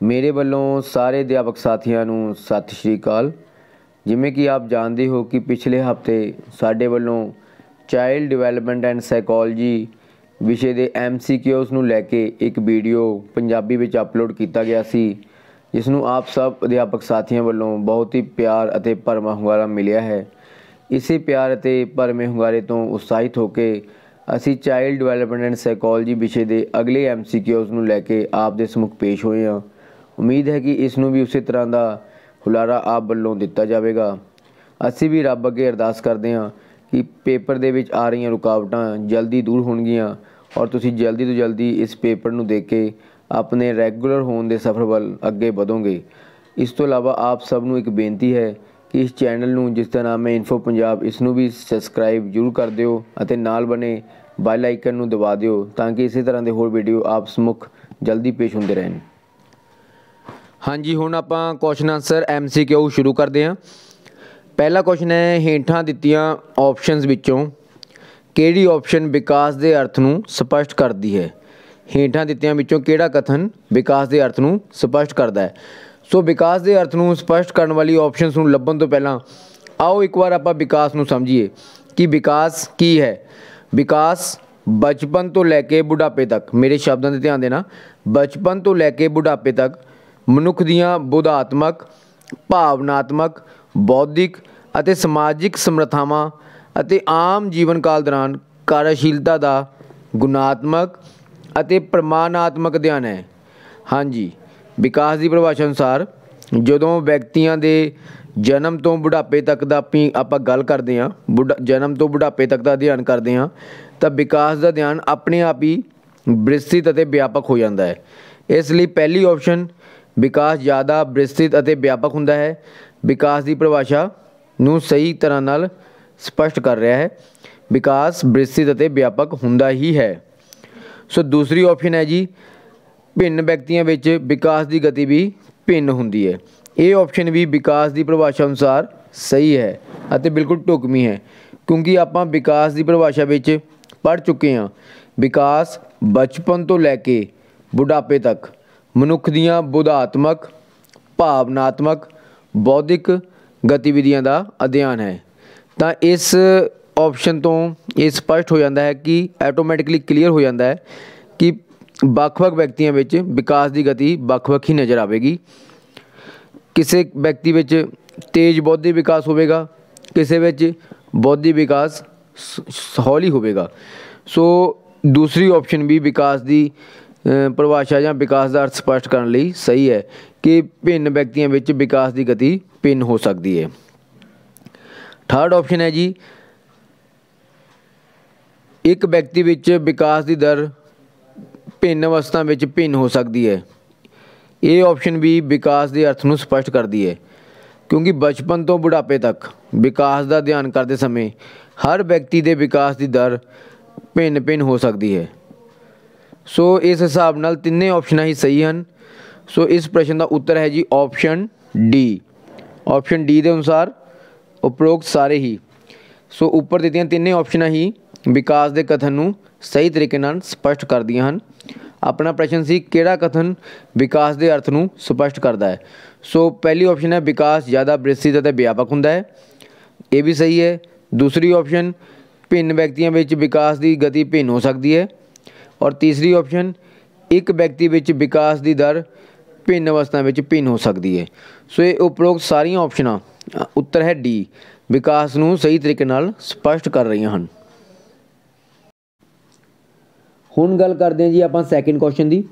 ਮੇਰੇ ਵੱਲੋਂ ਸਾਰੇ ਅਧਿਆਪਕ ਸਾਥੀਆਂ ਨੂੰ ਸਤਿ ਸ਼੍ਰੀ ਅਕਾਲ। ਜਿਵੇਂ ਕਿ ਆਪ ਜਾਣਦੇ ਹੋ ਕਿ ਪਿਛਲੇ ਹਫਤੇ ਸਾਡੇ ਵੱਲੋਂ ਚਾਈਲਡ ਡਿਵੈਲਪਮੈਂਟ ਐਂਡ ਸਾਈਕੋਲੋਜੀ ਵਿਸ਼ੇ ਦੇ MCQs ਨੂੰ ਲੈ ਕੇ ਇੱਕ ਵੀਡੀਓ ਪੰਜਾਬੀ ਵਿੱਚ ਅਪਲੋਡ ਕੀਤਾ ਗਿਆ ਸੀ, ਜਿਸ ਨੂੰ ਆਪ ਸਭ ਅਧਿਆਪਕ ਸਾਥੀਆਂ ਵੱਲੋਂ ਬਹੁਤ ਹੀ ਪਿਆਰ ਅਤੇ ਭਰਵਾਂ ਹੁੰਗਾਰਾ ਮਿਲਿਆ ਹੈ। ਇਸੇ ਪਿਆਰ ਅਤੇ ਭਰਵੇਂ ਹੁੰਗਾਰੇ ਤੋਂ ਉਤਸ਼ਾਹਿਤ ਹੋ ਕੇ ਅਸੀਂ ਚਾਈਲਡ ਡਿਵੈਲਪਮੈਂਟ ਐਂਡ ਸਾਈਕੋਲੋਜੀ ਵਿਸ਼ੇ ਦੇ ਅਗਲੇ MCQs ਨੂੰ ਲੈ ਕੇ ਆਪ ਦੇ ਸਮੁਖ ਪੇਸ਼ ਹੋਏ ਹਾਂ। ਉਮੀਦ ਹੈ ਕਿ ਇਸ ਨੂੰ ਵੀ ਉਸੇ ਤਰ੍ਹਾਂ ਦਾ ਹੁਲਾਰਾ ਆਪ ਵੱਲੋਂ ਦਿੱਤਾ ਜਾਵੇਗਾ। ਅਸੀਂ ਵੀ ਰੱਬ ਅੱਗੇ ਅਰਦਾਸ ਕਰਦੇ ਹਾਂ ਕਿ ਪੇਪਰ ਦੇ ਵਿੱਚ ਆ ਰਹੀਆਂ ਰੁਕਾਵਟਾਂ ਜਲਦੀ ਦੂਰ ਹੋਣਗੀਆਂ ਔਰ ਤੁਸੀਂ ਜਲਦੀ ਤੋਂ ਜਲਦੀ ਇਸ ਪੇਪਰ ਨੂੰ ਦੇਖ ਕੇ ਆਪਣੇ ਰੈਗੂਲਰ ਹੋਣ ਦੇ ਸਫ਼ਰ ਵੱਲ ਅੱਗੇ ਵਧੋਗੇ। ਇਸ ਤੋਂ ਇਲਾਵਾ ਆਪ ਸਭ ਨੂੰ ਇੱਕ ਬੇਨਤੀ ਹੈ ਕਿ ਇਸ ਚੈਨਲ ਨੂੰ, ਜਿਸ ਦਾ ਨਾਮ ਹੈ ਇਨਫੋ ਪੰਜਾਬ, ਇਸ ਨੂੰ ਵੀ ਸਬਸਕ੍ਰਾਈਬ ਜ਼ਰੂਰ ਕਰ ਦਿਓ ਅਤੇ ਨਾਲ ਬਣੇ ਬੈਲ ਆਈਕਨ ਨੂੰ ਦਬਾ ਦਿਓ ਤਾਂ ਕਿ ਇਸੇ ਤਰ੍ਹਾਂ ਦੇ ਹੋਰ ਵੀਡੀਓ ਆਪ ਸਮੁਖ ਜਲਦੀ ਪੇਸ਼ ਹੁੰਦੇ ਰਹਿਣ। ਹਾਂਜੀ, ਹੁਣ ਆਪਾਂ ਕੁਐਸਚਨ ਆਨਸਰ MCQ ਸ਼ੁਰੂ ਕਰਦੇ ਹਾਂ। ਪਹਿਲਾ ਕੁਐਸਚਨ ਹੈ, ਹੇਠਾਂ ਦਿੱਤੀਆਂ ਆਪਸ਼ਨਸ ਵਿੱਚੋਂ ਕਿਹੜੀ ਆਪਸ਼ਨ ਵਿਕਾਸ ਦੇ ਅਰਥ ਨੂੰ ਸਪਸ਼ਟ ਕਰਦੀ ਹੈ? ਹੇਠਾਂ ਦਿੱਤਿਆਂ ਵਿੱਚੋਂ ਕਿਹੜਾ ਕਥਨ ਵਿਕਾਸ ਦੇ ਅਰਥ ਨੂੰ ਸਪਸ਼ਟ ਕਰਦਾ ਹੈ? ਸੋ ਵਿਕਾਸ ਦੇ ਅਰਥ ਨੂੰ ਸਪਸ਼ਟ ਕਰਨ ਵਾਲੀ ਆਪਸ਼ਨਸ ਨੂੰ ਲੱਭਣ ਤੋਂ ਪਹਿਲਾਂ ਆਓ ਇੱਕ ਵਾਰ ਆਪਾਂ ਵਿਕਾਸ ਨੂੰ ਸਮਝੀਏ ਕਿ ਵਿਕਾਸ ਕੀ ਹੈ। ਵਿਕਾਸ ਬਚਪਨ ਤੋਂ ਲੈ ਕੇ ਬੁਢਾਪੇ ਤੱਕ, ਮੇਰੇ ਸ਼ਬਦਾਂ 'ਤੇ ਧਿਆਨ ਦੇਣਾ, ਬਚਪਨ ਤੋਂ ਲੈ ਕੇ ਬੁਢਾਪੇ ਤੱਕ ਮਨੁੱਖ ਦੀਆਂ ਬੋਧਾਤਮਕ, ਭਾਵਨਾਤਮਕ, ਬੌਧਿਕ ਅਤੇ ਸਮਾਜਿਕ ਸਮਰੱਥਾਵਾਂ ਅਤੇ ਆਮ ਜੀਵਨ ਕਾਲ ਦੌਰਾਨ ਕਾਰਜਸ਼ੀਲਤਾ ਦਾ ਗੁਣਾਤਮਕ ਅਤੇ ਪ੍ਰਮਾਣਾਤਮਕ ਅਧਿਐਨ ਹੈ। ਹਾਂਜੀ, ਵਿਕਾਸ ਦੀ ਪਰਿਭਾਸ਼ਾ ਅਨੁਸਾਰ ਜਦੋਂ ਵਿਅਕਤੀਆਂ ਦੇ ਜਨਮ ਤੋਂ ਬੁਢਾਪੇ ਤੱਕ ਦਾ ਆਪਾਂ ਗੱਲ ਕਰਦੇ ਹਾਂ, ਜਨਮ ਤੋਂ ਬੁਢਾਪੇ ਤੱਕ ਦਾ ਅਧਿਐਨ ਕਰਦੇ ਹਾਂ, ਤਾਂ ਵਿਕਾਸ ਦਾ ਅਧਿਐਨ ਆਪਣੇ ਆਪ ਹੀ ਵਿਸਤ੍ਰਿਤ ਅਤੇ ਵਿਆਪਕ ਹੋ ਜਾਂਦਾ ਹੈ। ਇਸ ਲਈ ਪਹਿਲੀ ਆਪਸ਼ਨ ਵਿਕਾਸ ਜ਼ਿਆਦਾ ਵਿਸਤ੍ਰਿਤ ਅਤੇ ਵਿਆਪਕ ਹੁੰਦਾ ਹੈ, ਵਿਕਾਸ ਦੀ ਪਰਿਭਾਸ਼ਾ ਨੂੰ ਸਹੀ ਤਰ੍ਹਾਂ ਨਾਲ ਸਪਸ਼ਟ ਕਰ ਰਿਹਾ ਹੈ। ਵਿਕਾਸ ਵਿਸਤ੍ਰਿਤ ਅਤੇ ਵਿਆਪਕ ਹੁੰਦਾ ਹੀ ਹੈ। ਸੋ ਦੂਸਰੀ ਆਪਸ਼ਨ ਹੈ ਜੀ, ਭਿੰਨ ਵਿਅਕਤੀਆਂ ਵਿੱਚ ਵਿਕਾਸ ਦੀ ਗਤੀ ਵੀ ਭਿੰਨ ਹੁੰਦੀ ਹੈ। ਇਹ ਆਪਸ਼ਨ ਵੀ ਵਿਕਾਸ ਦੀ ਪਰਿਭਾਸ਼ਾ ਅਨੁਸਾਰ ਸਹੀ ਹੈ ਅਤੇ ਬਿਲਕੁਲ ਢੁਕਵੀਂ ਹੈ, ਕਿਉਂਕਿ ਆਪਾਂ ਵਿਕਾਸ ਦੀ ਪਰਿਭਾਸ਼ਾ ਵਿੱਚ ਪੜ੍ਹ ਚੁੱਕੇ ਹਾਂ। ਵਿਕਾਸ ਬਚਪਨ ਤੋਂ ਲੈ ਕੇ ਬੁਢਾਪੇ ਤੱਕ ਮਨੁੱਖ ਦੀਆਂ ਬੋਧਾਤਮਕ, ਭਾਵਨਾਤਮਕ, ਬੌਧਿਕ ਗਤੀਵਿਧੀਆਂ ਦਾ ਅਧਿਐਨ ਹੈ। ਤਾਂ ਇਸ ਆਪਸ਼ਨ ਤੋਂ ਇਹ ਸਪਸ਼ਟ ਹੋ ਜਾਂਦਾ ਹੈ ਕਿ ਆਟੋਮੈਟਿਕਲੀ ਕਲੀਅਰ ਹੋ ਜਾਂਦਾ ਹੈ ਕਿ ਵੱਖ-ਵੱਖ ਵਿਅਕਤੀਆਂ ਵਿੱਚ ਵਿਕਾਸ ਦੀ ਗਤੀ ਵੱਖ-ਵੱਖ ਹੀ ਨਜ਼ਰ ਆਵੇਗੀ। ਕਿਸੇ ਵਿਅਕਤੀ ਵਿੱਚ ਤੇਜ਼ ਬੌਧਿਕ ਵਿਕਾਸ ਹੋਵੇਗਾ, ਕਿਸੇ ਵਿੱਚ ਬੌਧਿਕ ਵਿਕਾਸ ਹੌਲੀ ਹੋਵੇਗਾ। ਸੋ ਦੂਸਰੀ ਆਪਸ਼ਨ ਵੀ ਵਿਕਾਸ ਦੀ ਪਰਿਭਾਸ਼ਾ ਜਾਂ ਵਿਕਾਸ ਦਾ ਅਰਥ ਸਪਸ਼ਟ ਕਰਨ ਲਈ ਸਹੀ ਹੈ ਕਿ ਭਿੰਨ ਵਿਅਕਤੀਆਂ ਵਿੱਚ ਵਿਕਾਸ ਦੀ ਗਤੀ ਭਿੰਨ ਹੋ ਸਕਦੀ ਹੈ। ਥਰਡ ਆਪਸ਼ਨ ਹੈ ਜੀ, ਇੱਕ ਵਿਅਕਤੀ ਵਿੱਚ ਵਿਕਾਸ ਦੀ ਦਰ ਭਿੰਨ ਅਵਸਥਾ ਵਿੱਚ ਭਿੰਨ ਹੋ ਸਕਦੀ ਹੈ। ਇਹ ਆਪਸ਼ਨ ਵੀ ਵਿਕਾਸ ਦੇ ਅਰਥ ਨੂੰ ਸਪਸ਼ਟ ਕਰਦੀ ਹੈ, ਕਿਉਂਕਿ ਬਚਪਨ ਤੋਂ ਬੁਢਾਪੇ ਤੱਕ ਵਿਕਾਸ ਦਾ ਅਧਿਐਨ ਕਰਦੇ ਸਮੇਂ ਹਰ ਵਿਅਕਤੀ ਦੇ ਵਿਕਾਸ ਦੀ ਦਰ ਭਿੰਨ ਹੋ ਸਕਦੀ ਹੈ। ਸੋ ਇਸ ਹਿਸਾਬ ਨਾਲ ਤਿੰਨੇ ਆਪਸ਼ਨਾਂ ਹੀ ਸਹੀ ਹਨ। ਸੋ ਇਸ ਪ੍ਰਸ਼ਨ ਦਾ ਉੱਤਰ ਹੈ ਜੀ ਆਪਸ਼ਨ ਡੀ। ਆਪਸ਼ਨ ਡੀ ਦੇ ਅਨੁਸਾਰ ਉਪਰੋਕਤ ਸਾਰੇ ਹੀ। ਸੋ ਉੱਪਰ ਦਿੱਤੀਆਂ ਤਿੰਨੇ ਆਪਸ਼ਨਾਂ ਹੀ ਵਿਕਾਸ ਦੇ ਕਥਨ ਨੂੰ ਸਹੀ ਤਰੀਕੇ ਨਾਲ ਸਪਸ਼ਟ ਕਰਦੀਆਂ ਹਨ। ਆਪਣਾ ਪ੍ਰਸ਼ਨ ਸੀ, ਕਿਹੜਾ ਕਥਨ ਵਿਕਾਸ ਦੇ ਅਰਥ ਨੂੰ ਸਪਸ਼ਟ ਕਰਦਾ ਹੈ? ਸੋ ਪਹਿਲੀ ਆਪਸ਼ਨ ਹੈ ਵਿਕਾਸ ਜ਼ਿਆਦਾ ਵਿਸਤ੍ਰਿਤ ਅਤੇ ਵਿਆਪਕ ਹੁੰਦਾ ਹੈ, ਇਹ ਵੀ ਸਹੀ ਹੈ। ਦੂਸਰੀ ਆਪਸ਼ਨ ਭਿੰਨ ਵਿਅਕਤੀਆਂ ਵਿੱਚ ਵਿਕਾਸ ਦੀ ਗਤੀ ਭਿੰਨ ਹੋ ਸਕਦੀ ਹੈ। ਔਰ ਤੀਸਰੀ ਆਪਸ਼ਨ ਇੱਕ ਵਿਅਕਤੀ ਵਿੱਚ ਵਿਕਾਸ ਦੀ ਦਰ ਭਿੰਨ ਅਵਸਥਾ ਵਿੱਚ ਭਿੰਨ ਹੋ ਸਕਦੀ ਹੈ। ਸੋ ਇਹ ਉਪਰੋਕਤ ਸਾਰੀਆਂ ਆਪਸ਼ਨਾਂ, ਉੱਤਰ ਹੈ ਡੀ, ਵਿਕਾਸ ਨੂੰ ਸਹੀ ਤਰੀਕੇ ਨਾਲ ਸਪਸ਼ਟ ਕਰ ਰਹੀਆਂ ਹਨ। ਹੁਣ ਗੱਲ ਕਰਦੇ ਹਾਂ ਜੀ ਆਪਾਂ ਸੈਕਿੰਡ ਕੁਐਸਚਨ ਦੀ।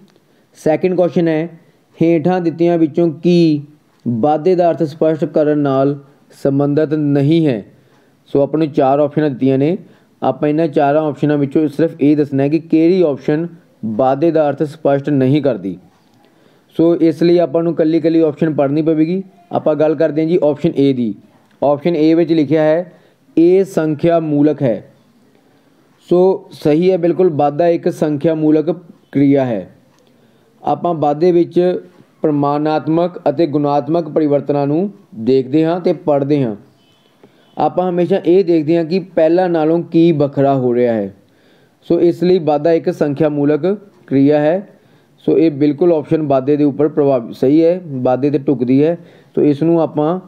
ਸੈਕਿੰਡ ਕੁਐਸਚਨ ਹੈ, ਹੇਠਾਂ ਦਿੱਤਿਆਂ ਵਿੱਚੋਂ ਕੀ ਵਾਧੇ ਦਾ ਅਰਥ ਸਪਸ਼ਟ ਕਰਨ ਨਾਲ ਸੰਬੰਧਿਤ ਨਹੀਂ ਹੈ? ਸੋ ਆਪਾਂ ਨੂੰ ਚਾਰ ਆਪਸ਼ਨਾਂ ਦਿੱਤੀਆਂ ਨੇ, ਆਪਾਂ ਇਹਨਾਂ ਚਾਰਾਂ ਆਪਸ਼ਨਾਂ ਵਿੱਚੋਂ ਸਿਰਫ ਇਹ ਦੱਸਣਾ ਹੈ ਕਿ ਕਿਹੜੀ ਆਪਸ਼ਨ ਵਾਧੇ ਦਾ ਅਰਥ ਸਪਸ਼ਟ ਨਹੀਂ ਕਰਦੀ। ਸੋ ਇਸ ਲਈ ਆਪਾਂ ਨੂੰ ਇਕੱਲੀ ਆਪਸ਼ਨ ਪੜ੍ਹਨੀ ਪਵੇਗੀ। ਆਪਾਂ ਗੱਲ ਕਰਦੇ ਹਾਂ ਜੀ option A the. Option A ਵਿੱਚ ਲਿਖਿਆ ਹੈ, ਇਹ ਸੰਖਿਆ ਮੂਲਕ ਹੈ। ਸੋ ਸਹੀ ਹੈ ਬਿਲਕੁਲ, ਵਾਧਾ ਇੱਕ ਸੰਖਿਆ ਮੂਲਕ ਕਿਰਿਆ ਹੈ। ਆਪਾਂ ਵਾਧੇ ਵਿੱਚ ਪ੍ਰਮਾਣਾਤਮਕ ਅਤੇ ਗੁਣਾਤਮਕ ਪਰਿਵਰਤਨਾਂ ਨੂੰ ਦੇਖਦੇ ਹਾਂ ਅਤੇ ਪੜ੍ਹਦੇ ਹਾਂ। ਆਪਾਂ ਹਮੇਸ਼ਾ ਇਹ ਦੇਖਦੇ ਹਾਂ ਕਿ ਪਹਿਲਾਂ ਨਾਲੋਂ ਕੀ ਵੱਖਰਾ ਹੋ ਰਿਹਾ ਹੈ। ਸੋ ਇਸ ਲਈ ਵਾਧਾ ਇੱਕ ਸੰਖਿਆ ਮੂਲਕ ਕਿਰਿਆ ਹੈ। सो ये बिल्कुल ऑप्शन वादे के उपर प्रभाव सही है, वादे ते ढुकदी है। तो इसनूं आपां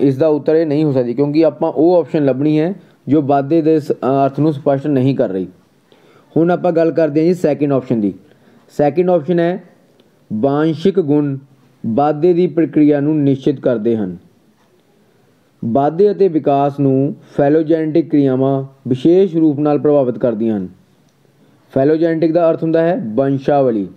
इसका उत्तर ये नहीं हो सकती, क्योंकि आपां वो ऑप्शन लभनी है जो वादे के अर्थ नूं स्पष्ट नहीं कर रही। हुण आपां गल करते हैं जी सैकेंड ऑप्शन की। सैकेंड ऑप्शन है वांशिक गुण वादे की प्रक्रिया नूं निश्चित करते हैं। वादे ਅਤੇ विकास नूं फैलोजैनेटिक क्रियावां विशेष रूप नाल प्रभावित करदियां हन। फैलोजैनेटिक का अर्थ हुंदा है वंशावली,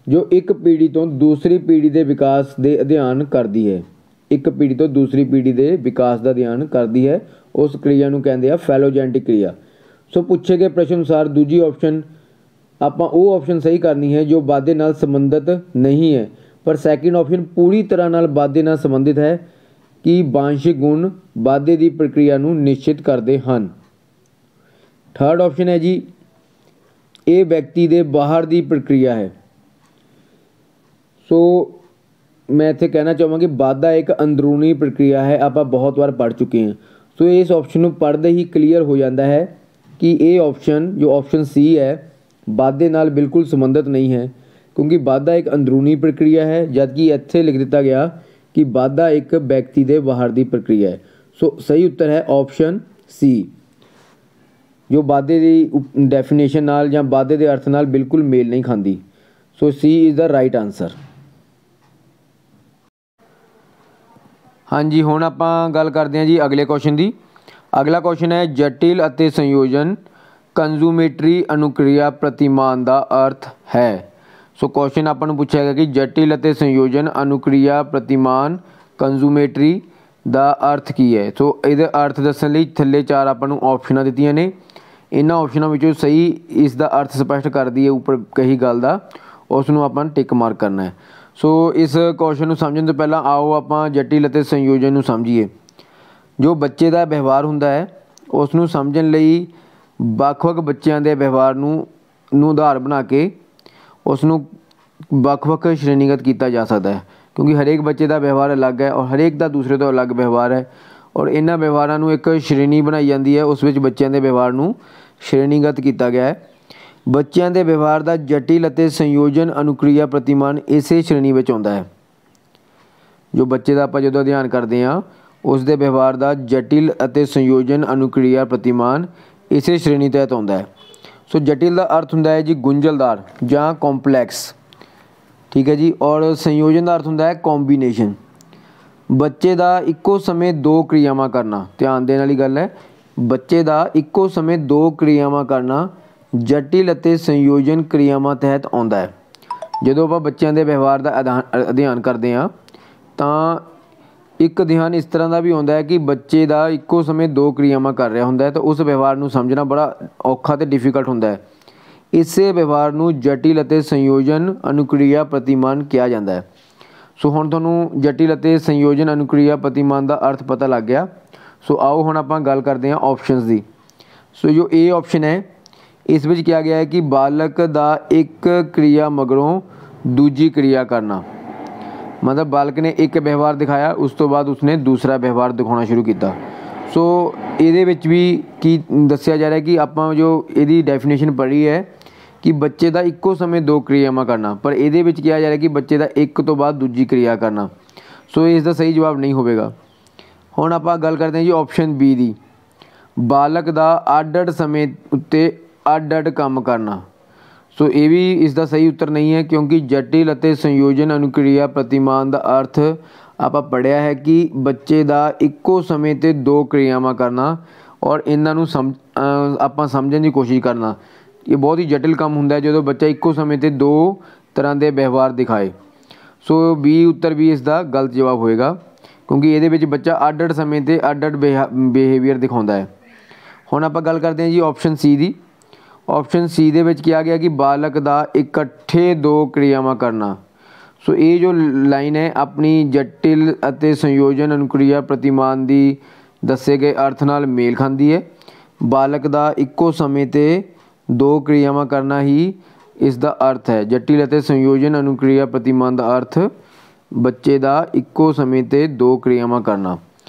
जो एक पीढ़ी तो दूसरी पीढ़ी के विकास के अध्ययन करती है। एक पीढ़ी तो दूसरी पीढ़ी के विकास का अध्ययन करती है, उस क्रिया नूं कहंदे आ फैलोजैनेटिक क्रिया। सो पूछे गए प्रश्न अनुसार दूजी ऑप्शन आपां वो ऑप्शन सही करनी है जो वादे नाल संबंधित नहीं है, पर सैकेंड ऑप्शन पूरी तरह नाल वादे नाल संबंधित है कि वांशिक गुण वादे की प्रक्रिया नूं निश्चित करते हैं। थर्ड ऑप्शन है जी ये व्यक्ति के बाहर की प्रक्रिया है। सो मैं इत्थे कहना चाहूँगा कि वादा एक अंदरूनी प्रक्रिया है, आप बहुत बार पढ़ चुके हैं। सो इस ऑप्शन को पढ़ते ही क्लीयर हो जाता है कि ये ऑप्शन जो ऑप्शन सी है वादे नाल बिल्कुल संबंधित नहीं है, क्योंकि वादा एक अंदरूनी प्रक्रिया है, जबकि इत्थे लिख दिता गया कि वादा एक व्यक्ति के बाहर की प्रक्रिया है। सो सही उत्तर है ऑप्शन सी, जो वादे की डेफिनेशन नाल या वादे के अर्थ नाल बिल्कुल मेल नहीं खाती। सो सी इज़ द राइट आंसर। हाँ जी, हुण आपां गल करते हैं जी अगले क्वेश्चन की। अगला क्वेश्चन है जटिल अते संयोजन कंजूमेटरी अनुक्रिया प्रतिमान का अर्थ है। सो क्वेश्चन आपां नूं पूछा गया कि जटिल अते संयोजन अनुक्रिया प्रतिमान कंजूमेटरी का अर्थ की है। सो ये अर्थ दस्सण लई थल्ले चार आपां नूं ऑप्शनां दित्तियां ने। इन्हां ऑप्शनां विचों सही इसका अर्थ स्पष्ट करदी है उपर कही गल दा, उसनूं आपां टिक मार्क करना है। सो इस क्वेश्चन नूं समझण तो पहलां आओ आपां जटिल अते संयोजन नूं समझीए। जो बच्चे का व्यवहार हुंदा है उसनूं समझण लई ਵੱਖ-ਵੱਖ बच्चों के व्यवहार नूं आधार बना के उसनूं ਵੱਖ-ਵੱਖ श्रेणीगत किया जा सकता है, क्योंकि हरेक बच्चे का व्यवहार अलग है और हरेक का दूसरे तो अलग व्यवहार है, और इन्हां व्यवहारां नूं एक श्रेणी बनाई जाती है, उस विच बच्चों के व्यवहार नूं श्रेणीगत किया गया है। बच्चों के व्यवहार का जटिल अते संयोजन अनुक्रिया प्रतिमान इसे श्रेणी में आउंदा है। जो बच्चे का आपां जदों अध्ययन करते हैं उसके व्यवहार का जटिल अते संयोजन अनुक्रिया प्रतिमान इसे श्रेणी तहत आउंदा है। सो जटिल का अर्थ हुंदा है जी गुंझलदार या कॉम्पलैक्स, ठीक है जी, और संयोजन का अर्थ हुंदा है कॉम्बीनेशन। बच्चे का इक्को समय दो क्रियावां करना, ध्यान देने वाली गल है, बच्चे का इक्को समय दो क्रियावां करना जटिल अते संयोजन क्रियावां तहत आउंदा है। जदों आपां बच्चों के व्यवहार का अध्ययन करते हैं तो एक अध्ययन इस तरह का भी होंदा है कि बच्चे का इक्को समय दो क्रियावां कर रहा होंदा है, तो उस व्यवहार नूं समझना बड़ा औखा ते डिफिकल्ट होंदा है। इसे व्यवहार नूं जटिल अते संयोजन अनुक्रिया प्रतिमान कहा जाता है। सो हुण तुहानूं जटिल अते संयोजन अनुक्रिया प्रतिमान का अर्थ पता लग गया। सो आओ हुण आपां गल करते हैं ऑप्शनस की। सो जो ए ऑप्शन है इस विच कहा गया है कि बालक का एक क्रिया मगरों दूजी क्रिया करना, मतलब बालक ने एक व्यवहार दिखाया उस तो बाद उसने दूसरा व्यवहार दिखाना शुरू किया। सो ये भी की दस्या जा रहा है कि आपां जो ये डेफिनेशन पढ़ी है कि बच्चे का इक्को समय दो क्रियावां करना, पर ये कहा जा रहा है कि बच्चे का एक तो बाद दूजी क्रिया करना। सो इसका सही जवाब नहीं होगा। हुण आपां गल करते हैं जी ऑप्शन बी दी, बालक का अड समय उत्ते अड काम करना। सो ये भी इसका सही उत्तर नहीं है, क्योंकि जटिल अते संयोजन अनुक्रिया प्रतिमान का अर्थ आपां पढ़िया है कि बच्चे का इक्को समय ते दो क्रियावां करना और इन्हों आपां समझण की कोशिश करना। ये बहुत ही जटिल काम हुंदा है जो बच्चा इक्को समय ते दो तरह के व्यवहार दिखाए। सो बी उत्तर भी इसका गलत जवाब होएगा, क्योंकि ये बच्चा अड समय ते अड बिहेवियर दिखाता है। हुण आपां गल करते हैं जी ऑप्शन सी दी। ऑप्शन सी दे विच कहा गया कि बालक का इकट्ठे दो क्रियावां करना। सो ये जो लाइन है अपनी जटिल अते संयोजन अनुक्रिया प्रतिमान की दसे गए अर्थ नाल मेल खाती है। बालक का इक्को समय ते दो क्रियावां करना ही इसका अर्थ है। जटिल अते संयोजन अनुक्रिया प्रतिमान का अर्थ बच्चे का इक्को समय ते दो क्रियावां करना।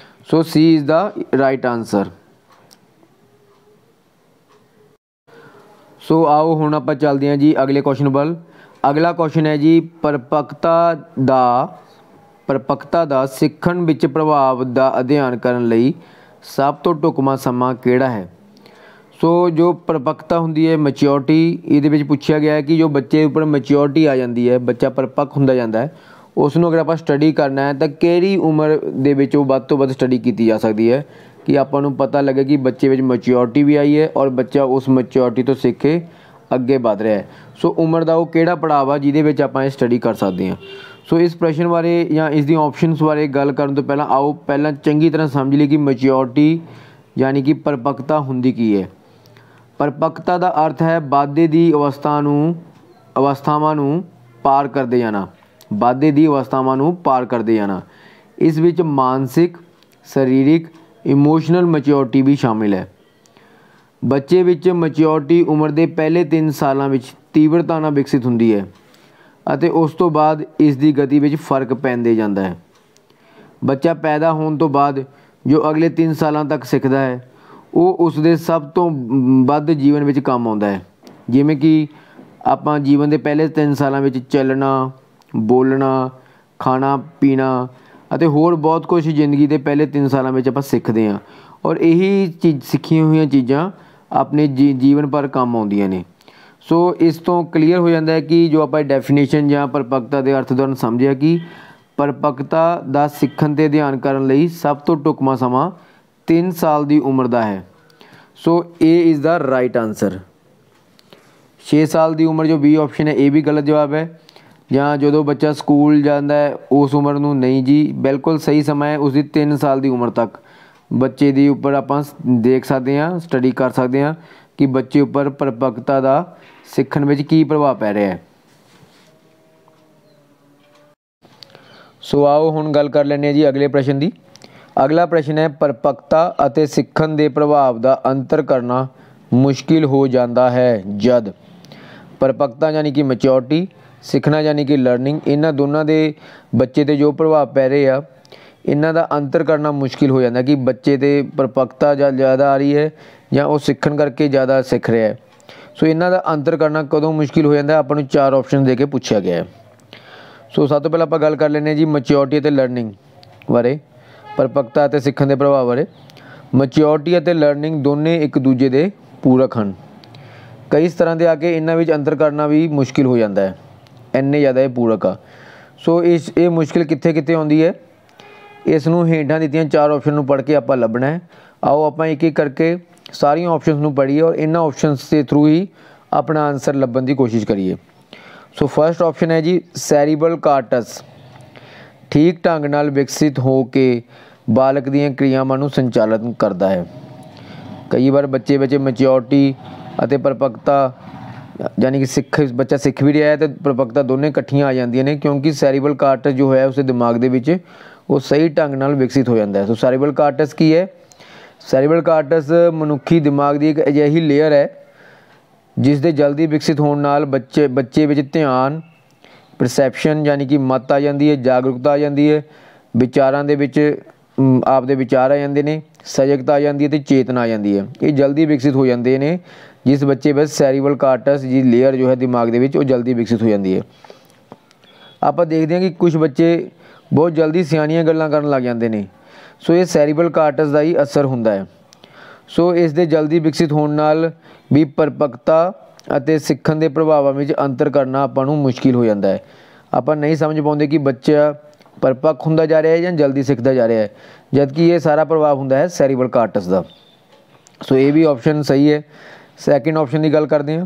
सो सी इज़ द राइट आंसर। सो आओ हुण आपां चलदे हां जी अगले क्वेश्चन वल। अगला क्वेश्चन है जी, परिपक्वता ਦਾ ਸਿੱਖਣ ਵਿੱਚ ਪ੍ਰਭਾਵ ਦਾ ਅਧਿਐਨ ਕਰਨ ਲਈ ਸਭ ਤੋਂ ਢੁਕਵਾਂ ਸਮਾਂ ਕਿਹੜਾ ਹੈ। ਸੋ ਜੋ परिपक्वता ਹੁੰਦੀ ਹੈ, ਮੈਚਿਓਰਟੀ, ਇਹਦੇ ਵਿੱਚ ਪੁੱਛਿਆ ਗਿਆ ਹੈ ਕਿ ਜੋ ਬੱਚੇ ਉੱਪਰ ਮੈਚਿਓਰਟੀ ਆ ਜਾਂਦੀ ਹੈ, ਬੱਚਾ ਪਰਿਪੱਕ ਹੁੰਦਾ ਜਾਂਦਾ ਹੈ, ਉਸ ਨੂੰ ਅਗਰ ਆਪਾਂ ਸਟੱਡੀ ਕਰਨਾ ਹੈ ਤਾਂ ਕਿਹੜੀ ਉਮਰ ਦੇ ਵਿੱਚ ਉਹ ਵੱਧ ਤੋਂ ਵੱਧ ਸਟੱਡੀ ਕੀਤੀ ਜਾ ਸਕਦੀ ਹੈ ਕਿ ਆਪਾਂ ਨੂੰ ਪਤਾ ਲੱਗੇ ਕਿ ਬੱਚੇ ਵਿੱਚ ਮੈਚਿਓਰਟੀ ਵੀ ਆਈ ਹੈ ਔਰ ਬੱਚਾ ਉਸ ਮੈਚਿਓਰਟੀ ਤੋਂ ਸਿੱਖ ਕੇ ਅੱਗੇ ਵਧ ਰਿਹਾ ਹੈ। ਸੋ ਉਮਰ ਦਾ ਉਹ ਕਿਹੜਾ ਪੜਾਅ ਆ ਜਿਹਦੇ ਵਿੱਚ ਆਪਾਂ ਇਹ ਸਟੱਡੀ ਕਰ ਸਕਦੇ ਹਾਂ। ਸੋ ਇਸ ਪ੍ਰਸ਼ਨ ਬਾਰੇ ਜਾਂ ਇਸ ਦੀਆਂ ਆਪਸ਼ਨਸ ਬਾਰੇ ਗੱਲ ਕਰਨ ਤੋਂ ਪਹਿਲਾਂ ਆਓ ਪਹਿਲਾਂ ਚੰਗੀ ਤਰ੍ਹਾਂ ਸਮਝ ਲਈਏ ਕਿ ਮੈਚਿਓਰਟੀ ਯਾਨੀ ਕਿ ਪਰਿਪੱਕਤਾ ਹੁੰਦੀ ਕੀ ਹੈ। परिपक्वता ਦਾ अर्थ है वाधे ਦੀ ਅਵਸਥਾਵਾਂ ਨੂੰ ਪਾਰ ਕਰਦੇ ਜਾਣਾ, ਵਾਧੇ ਦੀ ਅਵਸਥਾਵਾਂ ਨੂੰ ਪਾਰ ਕਰਦੇ ਜਾਣਾ। ਇਸ ਵਿੱਚ ਮਾਨਸਿਕ, ਸਰੀਰਕ, ਇਮੋਸ਼ਨਲ ਮੈਚਿਓਰਟੀ ਵੀ ਸ਼ਾਮਿਲ ਹੈ। ਬੱਚੇ ਵਿੱਚ ਮੈਚਿਓਰਟੀ ਉਮਰ ਦੇ ਪਹਿਲੇ 3 ਸਾਲਾਂ ਵਿੱਚ ਤੀਬਰਤਾ ਨਾਲ ਵਿਕਸਿਤ ਹੁੰਦੀ ਹੈ ਅਤੇ ਉਸ ਤੋਂ ਬਾਅਦ ਇਸ ਦੀ ਗਤੀ ਵਿੱਚ ਫਰਕ ਪੈਂਦੇ ਜਾਂਦਾ ਹੈ। ਬੱਚਾ ਪੈਦਾ ਹੋਣ ਤੋਂ ਬਾਅਦ ਜੋ ਅਗਲੇ 3 ਸਾਲਾਂ ਤੱਕ ਸਿੱਖਦਾ ਹੈ ਉਹ ਉਸ ਦੇ ਸਭ ਤੋਂ ਵੱਧ ਜੀਵਨ ਵਿੱਚ ਕੰਮ ਆਉਂਦਾ ਹੈ। ਜਿਵੇਂ ਕਿ ਆਪਾਂ ਜੀਵਨ ਦੇ ਪਹਿਲੇ 3 ਸਾਲਾਂ ਵਿੱਚ ਚੱਲਣਾ, ਬੋਲਣਾ, ਖਾਣਾ ਪੀਣਾ ਅਤੇ ਹੋਰ ਬਹੁਤ ਕੁਝ ਜ਼ਿੰਦਗੀ ਦੇ ਪਹਿਲੇ 3 ਸਾਲਾਂ ਵਿੱਚ ਆਪਾਂ ਸਿੱਖਦੇ ਹਾਂ ਔਰ ਇਹੀ ਸਿੱਖੀਆਂ ਹੋਈਆਂ ਚੀਜ਼ਾਂ ਆਪਣੇ ਜੀਵਨ ਭਰ ਕੰਮ ਆਉਂਦੀਆਂ ਨੇ। ਸੋ ਇਸ ਤੋਂ ਕਲੀਅਰ ਹੋ ਜਾਂਦਾ ਹੈ ਕਿ ਜੋ ਆਪਾਂ ਡੈਫੀਨੇਸ਼ਨ ਜਾਂ ਪਰਿਪੱਕਤਾ ਦੇ ਅਰਥ ਦੌਰਾਨ ਸਮਝਿਆ ਕਿ ਪਰਿਪੱਕਤਾ ਦਾ ਸਿੱਖਣ 'ਤੇ ਧਿਆਨ ਕਰਨ ਲਈ ਸਭ ਤੋਂ ਢੁਕਵਾਂ ਸਮਾਂ 3 ਸਾਲ ਦੀ ਉਮਰ ਦਾ ਹੈ। ਸੋ ਇਹ ਇਜ਼ ਦਾ ਰਾਈਟ ਆਨਸਰ। 6 ਸਾਲ ਦੀ ਉਮਰ ਜੋ ਬੀ ਆਪਸ਼ਨ ਹੈ ਇਹ ਵੀ ਗਲਤ ਜਵਾਬ ਹੈ। ਜਾਂ ਜਦੋਂ ਬੱਚਾ ਸਕੂਲ ਜਾਂਦਾ ਹੈ ਉਸ ਉਮਰ ਨੂੰ ਨਹੀਂ ਜੀ, ਬਿਲਕੁਲ ਸਹੀ ਸਮਾਂ ਹੈ ਉਸਦੀ 3 ਸਾਲ ਦੀ ਉਮਰ ਤੱਕ। ਬੱਚੇ ਦੀ ਉੱਪਰ ਆਪਾਂ ਦੇਖ ਸਕਦੇ ਹਾਂ, ਸਟੱਡੀ ਕਰ ਸਕਦੇ ਹਾਂ ਕਿ ਬੱਚੇ ਉੱਪਰ ਪਰਿਪੱਕਤਾ ਦਾ ਸਿੱਖਣ ਵਿੱਚ ਕੀ ਪ੍ਰਭਾਵ ਪੈ ਰਿਹਾ ਹੈ। ਸੋ ਆਓ ਹੁਣ ਗੱਲ ਕਰ ਲੈਂਦੇ ਹਾਂ ਜੀ ਅਗਲੇ ਪ੍ਰਸ਼ਨ ਦੀ। अगला प्रश्न है, परिपक्वता ਅਤੇ ਸਿੱਖਣ ਦੇ ਪ੍ਰਭਾਵ ਦਾ ਅੰਤਰ ਕਰਨਾ ਮੁਸ਼ਕਿਲ ਹੋ ਜਾਂਦਾ ਹੈ ਜਦ परिपक्वता यानी कि मैच्योरिटी, ਸਿੱਖਣਾ यानी कि लर्निंग, ਇਹਨਾਂ ਦੋਨਾਂ ਦੇ ਬੱਚੇ 'ਤੇ ਜੋ ਪ੍ਰਭਾਵ ਪੈ ਰਹੇ ਆ ਇਹਨਾਂ ਦਾ ਅੰਤਰ ਕਰਨਾ ਮੁਸ਼ਕਿਲ ਹੋ ਜਾਂਦਾ ਕਿ ਬੱਚੇ 'ਤੇ परिपक्वता ਜਾਂ ਜ਼ਿਆਦਾ ਆ ਰਹੀ ਹੈ ਜਾਂ ਉਹ ਸਿੱਖਣ ਕਰਕੇ ਜ਼ਿਆਦਾ ਸਿੱਖ ਰਿਹਾ ਹੈ। ਸੋ ਇਹਨਾਂ ਦਾ ਅੰਤਰ ਕਰਨਾ ਕਦੋਂ ਮੁਸ਼ਕਿਲ ਹੋ ਜਾਂਦਾ, ਆਪਾਂ ਨੂੰ 4 ਆਪਸ਼ਨ ਦੇ ਕੇ ਪੁੱਛਿਆ ਗਿਆ ਹੈ। ਸੋ ਸਭ ਤੋਂ ਪਹਿਲਾਂ ਆਪਾਂ ਗੱਲ ਕਰ ਲੈਂਦੇ ਹਾਂ ਜੀ ਮੈਚਿਓਰਟੀ ਅਤੇ ਲਰਨਿੰਗ ਬਾਰੇ, परिपक्वता ਅਤੇ ਸਿੱਖਣ ਦੇ ਪ੍ਰਭਾਵ ਬਾਰੇ। ਮੈਚਿਓਰਟੀ ਅਤੇ ਲਰਨਿੰਗ ਦੋਨੇ ਇੱਕ ਦੂਜੇ ਦੇ ਪੂਰਕ ਹਨ। ਕਈ ਤਰ੍ਹਾਂ ਦੇ ਆ ਕੇ ਇਹਨਾਂ ਵਿੱਚ ਅੰਤਰ ਕਰਨਾ ਵੀ ਮੁਸ਼ਕਿਲ ਹੋ ਜਾਂਦਾ ਹੈ, ਇੰਨੇ ਜ਼ਿਆਦਾ ਇਹ ਪੂਰਕ ਆ। ਸੋ ਇਹ ਮੁਸ਼ਕਿਲ ਕਿੱਥੇ ਕਿੱਥੇ ਆਉਂਦੀ ਹੈ, ਇਸ ਨੂੰ ਹੇਠਾਂ ਦਿੱਤੀਆਂ 4 ਆਪਸ਼ਨ ਨੂੰ ਪੜ੍ਹ ਕੇ ਆਪਾਂ ਲੱਭਣਾ ਹੈ। ਆਓ ਆਪਾਂ ਇੱਕ ਇੱਕ ਕਰਕੇ ਸਾਰੀਆਂ ਆਪਸ਼ਨਸ ਨੂੰ ਪੜ੍ਹੀਏ ਔਰ ਇਹਨਾਂ ਆਪਸ਼ਨਸ ਦੇ ਥਰੂ ਹੀ ਆਪਣਾ ਆਨਸਰ ਲੱਭਣ ਦੀ ਕੋਸ਼ਿਸ਼ ਕਰੀਏ। ਸੋ ਫਸਟ ਆਪਸ਼ਨ ਹੈ ਜੀ ਸੈਰੀਬਲ ਕਾਰਟਸ, ਠੀਕ ਢੰਗ ਨਾਲ ਵਿਕਸਿਤ ਹੋ ਕੇ ਬਾਲਕ ਦੀਆਂ ਕਿਰਿਆਵਾਂ ਨੂੰ ਸੰਚਾਲਨ ਕਰਦਾ ਹੈ। ਕਈ ਵਾਰ ਬੱਚੇ ਵਿੱਚ ਮੈਚਿਓਰਟੀ ਅਤੇ परिपक्वता यानी कि ਬੱਚਾ ਸਿੱਖ ਵੀ ਰਿਹਾ ਹੈ ਅਤੇ परिपक्वता ਦੋਨੇ ਇਕੱਠੀਆਂ ਆ ਜਾਂਦੀਆਂ ਨੇ ਕਿਉਂਕਿ ਸੈਰੀਬਲ ਕਾਰਟਸ ਜੋ ਹੈ ਉਸਦੇ ਦਿਮਾਗ ਦੇ ਵਿੱਚ ਉਹ ਸਹੀ ਢੰਗ ਨਾਲ ਵਿਕਸਿਤ ਹੋ ਜਾਂਦਾ ਹੈ। ਸੋ ਸੈਰੀਬਲ ਕਾਰਟਸ ਕੀ ਹੈ? ਸੈਰੀਬਲ ਕਾਰਟਸ ਮਨੁੱਖੀ ਦਿਮਾਗ ਦੀ ਇੱਕ ਅਜਿਹੀ ਲੇਅਰ ਹੈ ਜਿਸ ਦੇ ਜਲਦੀ ਵਿਕਸਿਤ ਹੋਣ ਨਾਲ ਬੱਚੇ ਵਿੱਚ ਧਿਆਨ, ਪਰਸੈਪਸ਼ਨ यानी कि ਮੱਤ ਆ ਜਾਂਦੀ ਹੈ, ਜਾਗਰੂਕਤਾ ਆ ਜਾਂਦੀ ਹੈ, ਵਿਚਾਰਾਂ ਦੇ ਵਿੱਚ ਆਪਦੇ ਵਿਚਾਰ ਆ ਜਾਂਦੇ ਨੇ, ਸਜਗਤਾ ਆ ਜਾਂਦੀ ਹੈ ਅਤੇ ਚੇਤਨਾ ਆ ਜਾਂਦੀ ਹੈ। ਇਹ ਜਲਦੀ ਵਿਕਸਿਤ ਹੋ ਜਾਂਦੇ ਨੇ ਜਿਸ ਬੱਚੇ ਵਿੱਚ ਸੈਰੀਬਲ ਕਾਰਟਸ ਦੀ ਲੇਅਰ ਜੋ ਹੈ ਦਿਮਾਗ ਦੇ ਵਿੱਚ ਉਹ ਜਲਦੀ ਵਿਕਸਿਤ ਹੋ ਜਾਂਦੀ ਹੈ। ਆਪਾਂ ਦੇਖਦੇ ਹਾਂ ਕਿ ਕੁਝ ਬੱਚੇ ਬਹੁਤ ਜਲਦੀ ਸਿਆਣੀਆਂ ਗੱਲਾਂ ਕਰਨ ਲੱਗ ਜਾਂਦੇ ਨੇ। ਸੋ ਇਹ ਸੈਰੀਬਲ ਕਾਰਟਸ ਦਾ ਹੀ ਅਸਰ ਹੁੰਦਾ ਹੈ। ਸੋ ਇਸ ਦੇ ਜਲਦੀ ਵਿਕਸਿਤ ਹੋਣ ਨਾਲ ਵੀ परिपक्वता ਅਤੇ ਸਿੱਖਣ ਦੇ ਪ੍ਰਭਾਵਾਂ ਵਿੱਚ ਅੰਤਰ ਕਰਨਾ ਆਪਾਂ ਨੂੰ ਮੁਸ਼ਕਿਲ ਹੋ ਜਾਂਦਾ ਹੈ। ਆਪਾਂ ਨਹੀਂ ਸਮਝ ਪਾਉਂਦੇ ਕਿ ਬੱਚਾ परिपक्व ਹੁੰਦਾ ਜਾ ਰਿਹਾ ਹੈ ਜਾਂ ਜਲਦੀ ਸਿੱਖਦਾ ਜਾ ਰਿਹਾ ਹੈ, ਜਦਕਿ ਇਹ ਸਾਰਾ ਪ੍ਰਭਾਵ ਹੁੰਦਾ ਹੈ ਸੈਰੀਬਲ ਕਾਰਟਸ ਦਾ। ਸੋ ਇਹ ਵੀ ਆਪਸ਼ਨ ਸਹੀ ਹੈ। ਸੈਕਿੰਡ ਆਪਸ਼ਨ ਦੀ ਗੱਲ ਕਰਦੇ ਹਾਂ।